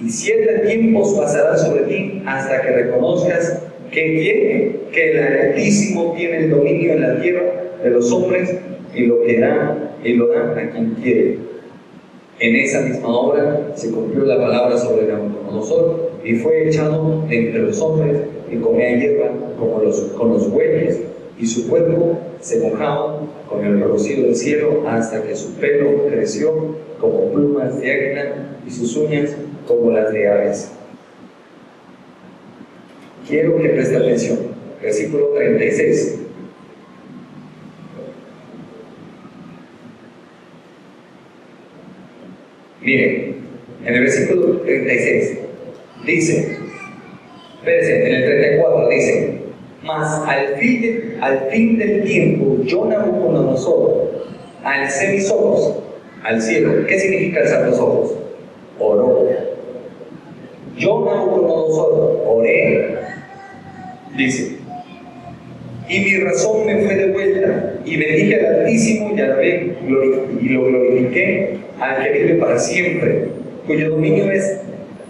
Y 7 tiempos pasarán sobre ti hasta que reconozcas que el Altísimo tiene el dominio en la tierra de los hombres, y lo da a quien quiere. En esa misma hora se cumplió la palabra sobre Nabucodonosor y fue echado entre los hombres y comía hierba con los bueyes y su cuerpo se mojaba con el rocío del cielo hasta que su pelo creció como plumas de águila y sus uñas como las de aves. Quiero que preste atención. Versículo 36. Miren, en el versículo 36 dice, espérense, en el 34 dice, mas al fin del tiempo, yo Nabucodonosor, alcé mis ojos al cielo. ¿Qué significa alzar los ojos? Oró. Yo Nabucodonosor oré, dice, y mi razón me fue de vuelta, y bendije al Altísimo y alabé y lo glorifiqué al que vive para siempre, cuyo dominio es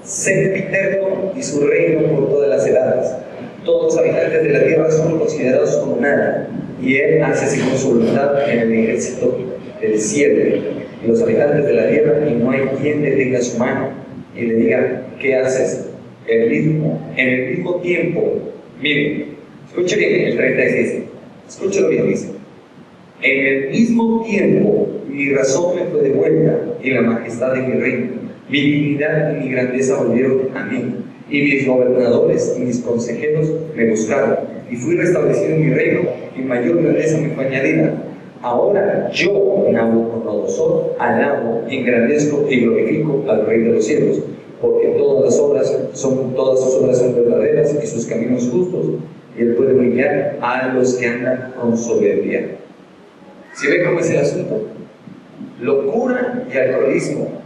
sempiterno y su reino por todas las edades. Todos los habitantes de la tierra son considerados como nada, y él hace según su voluntad en el ejército del cielo. Y los habitantes de la tierra, y no hay quien detenga su mano y le diga, ¿qué haces? En el mismo tiempo, miren, escuche bien el 36, escúchelo bien, dice, en el mismo tiempo mi razón me fue de vuelta y la majestad de mi reino, mi dignidad y mi grandeza volvieron a mí, y mis gobernadores y mis consejeros me buscaron, y fui restablecido en mi reino, y mayor grandeza me fue añadida. Ahora yo, Nabucodonosor, alabo, engrandezco y glorifico al Rey de los cielos, porque todas sus obras son verdaderas y sus caminos justos, y él puede humillar a los que andan con soberbia. ¿Sí ven cómo es el asunto? Locura y alcoholismo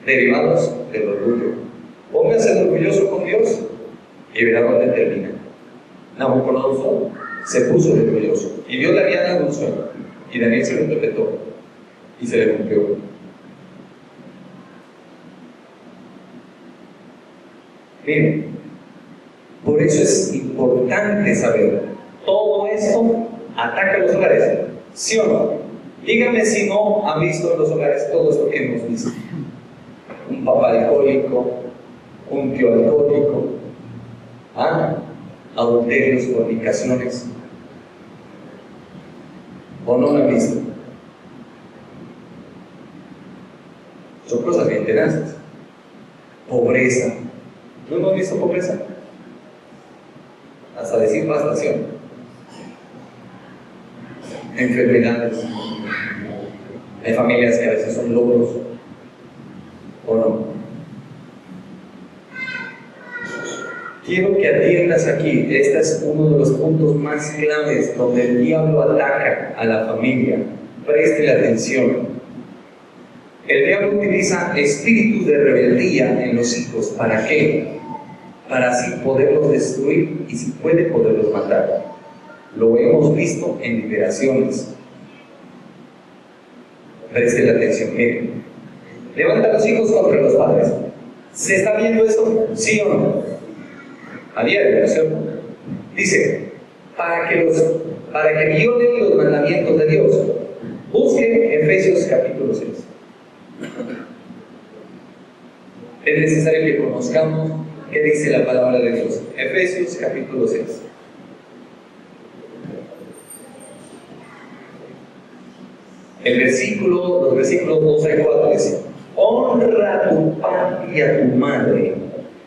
derivados del orgullo. Póngase orgulloso con Dios y verá dónde termina. Nabucodonosor se puso orgulloso y Dios le había dado un sueño y Daniel se lo interpretó y se le cumplió. Miren, por eso es importante saber, todo esto ataca los hogares, ¿sí o no? Díganme si no han visto en los hogares todo esto que hemos visto. Un papá alcohólico, un tío alcohólico, adulterios, fornicaciones. ¿O no lo han visto? Son cosas bien tenaces. Pobreza. ¿No hemos visto pobreza? Hasta decir bastación. Enfermedades. Hay familias que a veces son logros. ¿O no? Quiero que atiendas aquí. Este es uno de los puntos más claves donde el diablo ataca a la familia. Preste atención. El diablo utiliza espíritus de rebeldía en los hijos. ¿Para qué? Para así poderlos destruir y si puede poderlos matar. Lo hemos visto en liberaciones. Preste atención. Miren. Levanta a los hijos contra los padres. ¿Se está viendo esto? ¿Sí o no? A diario, ¿no es cierto? Dice, para que violen los mandamientos de Dios. Busque Efesios capítulo 6. Es necesario que conozcamos qué dice la palabra de Dios. Efesios capítulo 6. Los versículos 2 al 4 dice, honra a tu padre y a tu madre,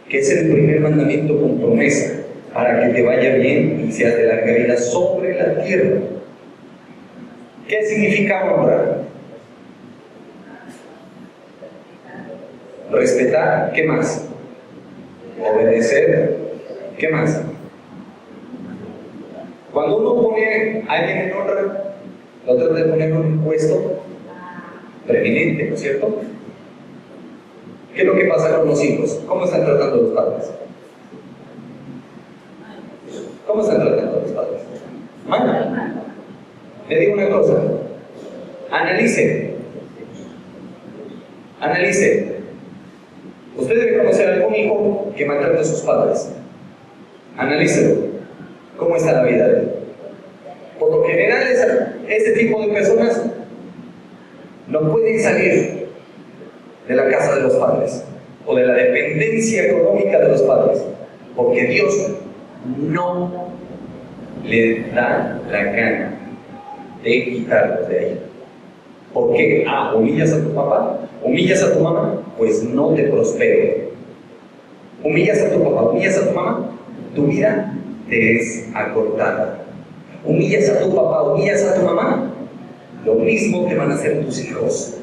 que es el primer mandamiento con promesa, para que te vaya bien y seas de larga vida sobre la tierra. ¿Qué significa honrar? Respetar, ¿qué más? Obedecer, ¿qué más? Cuando uno pone a alguien en honra, lo trata de poner un puesto preeminente, ¿no es cierto? ¿Qué es lo que pasa con los hijos? ¿Cómo están tratando a los padres? ¿Cómo están tratando a los padres? Mal. Le digo una cosa. Analice. Usted debe conocer a algún hijo que maltrata a sus padres. Analícelo. ¿Cómo está la vida de él? Por lo general, este tipo de personas no pueden salir de la casa de los padres o de la dependencia económica de los padres, porque Dios no le da la gana de quitarlos de ahí. ¿Por qué? ¿Humillas a tu papá? ¿Humillas a tu mamá? Pues no te prospero. ¿Humillas a tu papá? ¿Humillas a tu mamá? Tu vida te es acortada. ¿Humillas a tu papá? ¿Humillas a tu mamá? Lo mismo te van a hacer tus hijos.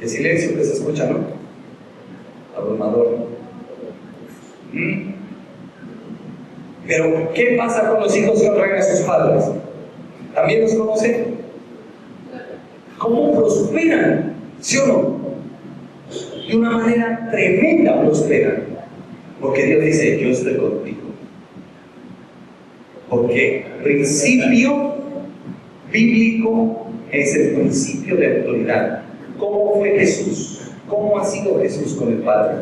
El silencio que se escucha, ¿no? Abrumador. Pero, ¿qué pasa con los hijos que honran a sus padres? ¿También los conocen? ¿Cómo prosperan? ¿Sí o no? De una manera tremenda prosperan. Porque Dios dice, yo estoy contigo. Porque el principio bíblico es el principio de autoridad. ¿Cómo fue Jesús? ¿Cómo ha sido Jesús con el Padre?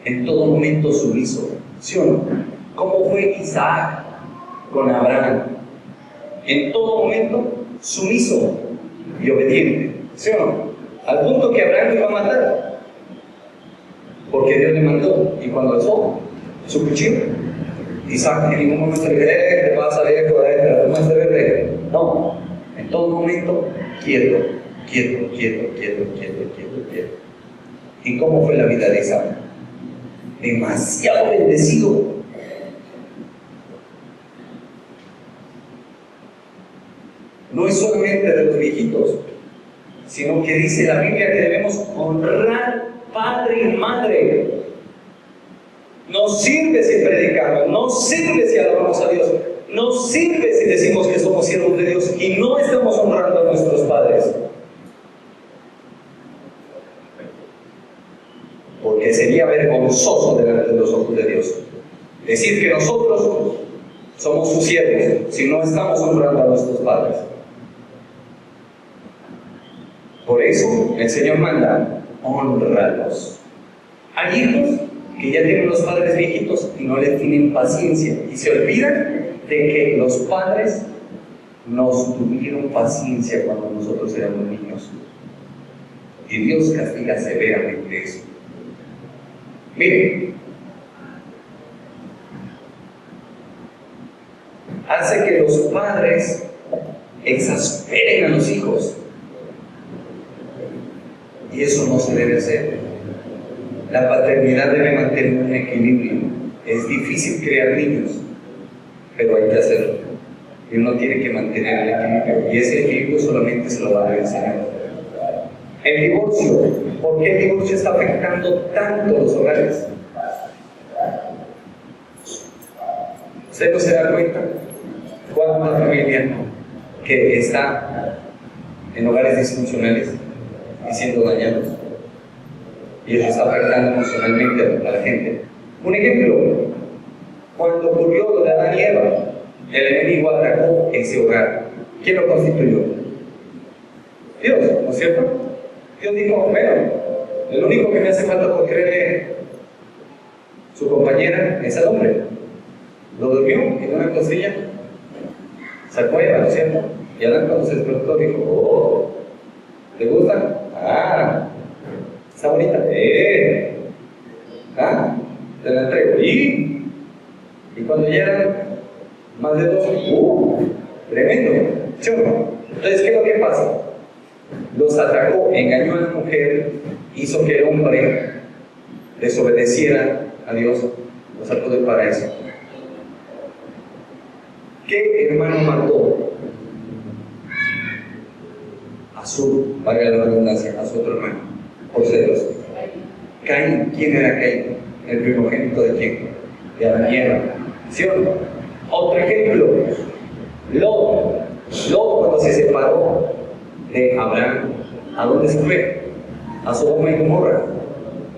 En todo momento sumiso, ¿sí o no? ¿Cómo fue Isaac con Abraham? En todo momento sumiso y obediente, ¿sí o no? Al punto que Abraham lo iba a matar, porque Dios le mandó, y cuando alzó su cuchillo, Isaac en ningún momento le dijo, te vas a ver, no, en todo momento, quieto. ¿Y cómo fue la vida de Isaac? Demasiado bendecido. No es solamente de los viejitos, sino que dice la Biblia que debemos honrar padre y madre. No sirve si predicamos, no sirve si alabamos a Dios, no sirve si decimos que somos siervos de Dios y no estamos honrando a nuestros padres. Porque sería vergonzoso delante de los ojos de Dios decir que nosotros somos sus siervos si no estamos honrando a nuestros padres. Por eso el Señor manda, honralos. Hay hijos que ya tienen los padres viejitos y no les tienen paciencia y se olvidan de que los padres nos tuvieron paciencia cuando nosotros éramos niños. Y Dios castiga severamente eso. Miren, hace que los padres exasperen a los hijos. Y eso no se debe hacer. La paternidad debe mantener un equilibrio. Es difícil crear niños, pero hay que hacerlo. Y uno tiene que mantener el equilibrio. Y ese equilibrio solamente se lo va a dar el Señor. El divorcio. ¿Por qué el divorcio está afectando tanto los hogares? ¿Usted no se da cuenta? ¿Cuánta familia que está en hogares disfuncionales y siendo dañados? Y eso está afectando emocionalmente a la gente. Un ejemplo, cuando ocurrió lo de Adán y Eva, el enemigo atacó ese hogar. ¿Quién lo constituyó? Dios, ¿no es cierto? Dios dijo, bueno, el único que me hace falta por creerle su compañera es al hombre. Lo durmió en una costilla, sacó a Eva, ¿no es cierto? Y Adán cuando se despertó dijo, oh, ¿te gusta? Ah, está bonita. Te la entrego. Y cuando ya eran más de dos, tremendo. ¿Sí o no? Entonces, ¿qué es lo que pasa? Los atacó, engañó a la mujer, hizo que el hombre desobedeciera a Dios, lo sacó del paraíso. ¿Qué hermano mató a su, valga la redundancia, a su otro hermano? Por celos. Caín. ¿Quién era Caín? ¿El primogénito de quién? De Adán y Eva. ¿Sí o no? Otro ejemplo, Lot. Lot, cuando se separó de Abraham, ¿a dónde se fue? A Sodoma y Gomorra.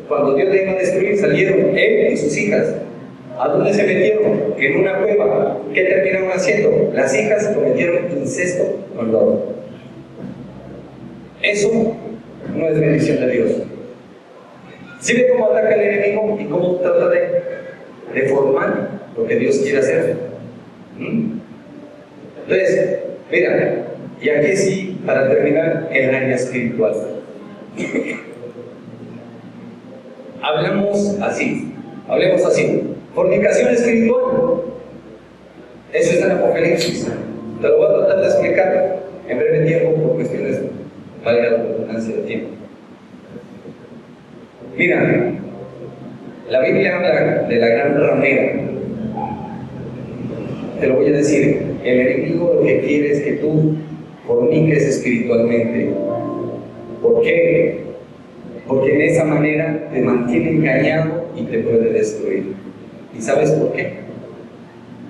Cuando Dios le iba a destruir, salieron él y sus hijas. ¿A dónde se metieron? En una cueva. ¿Qué terminaron haciendo? Las hijas cometieron incesto con Lot. Eso no es bendición de Dios. ¿Sí ve cómo ataca el enemigo y cómo trata de deformar lo que Dios quiere hacer? Entonces, mira, y aquí sí, para terminar, el área espiritual. Hablamos así, Hablemos así. Fornicación espiritual. Eso está en Apocalipsis. Te lo voy a tratar de explicar en breve tiempo por cuestiones, valga la redundancia de tiempo. Mira, la Biblia habla de la gran ramera. Te lo voy a decir, el enemigo lo que quiere es que tú forniques espiritualmente. ¿Por qué? Porque de esa manera te mantiene engañado y te puede destruir. ¿Y sabes por qué?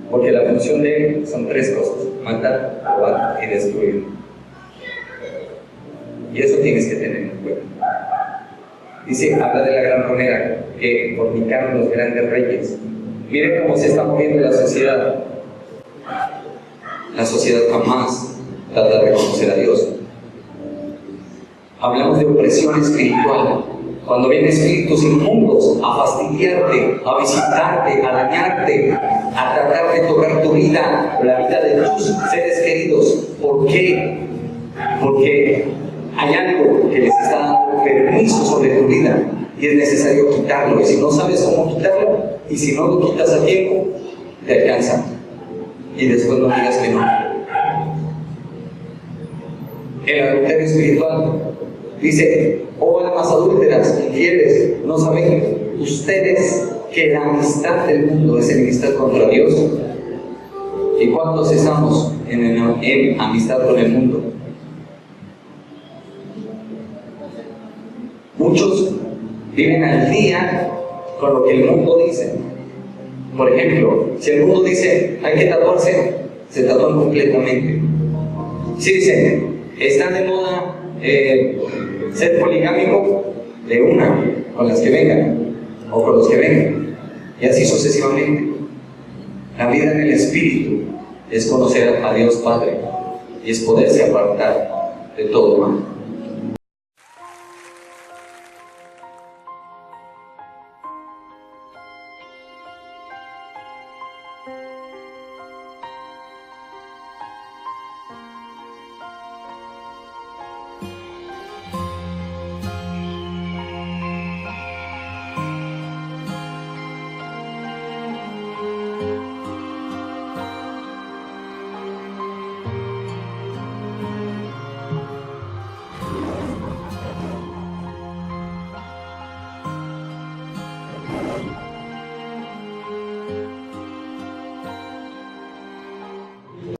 Porque la función de él son tres cosas: matar, robar y destruir. Y eso tienes que tener en cuenta. Dice, habla de la gran ramera que fornicaron los grandes reyes. Miren cómo se está moviendo la sociedad. La sociedad jamás trata de reconocer a Dios. Hablamos de opresión espiritual. Cuando vienen espíritus inmundos a fastidiarte, a visitarte, a dañarte, a tratar de tocar tu vida, la vida de tus seres queridos. ¿Por qué? Porque hay algo que les está dando permiso sobre tu vida y es necesario quitarlo. Y si no sabes cómo quitarlo, y si no lo quitas a tiempo, te alcanza. Y después no digas que no. El adulterio espiritual dice: oh almas adúlteras, infieles, ¿no saben ustedes que la amistad del mundo es enemistad contra Dios? ¿Y cuántos estamos en amistad con el mundo? Muchos viven al día con lo que el mundo dice. Por ejemplo, si el mundo dice hay que tatuarse, se tatúan completamente. Si dicen está de moda ser poligámico, de una, con las que vengan o con los que vengan, y así sucesivamente. La vida en el Espíritu es conocer a Dios Padre y es poderse apartar de todo mal.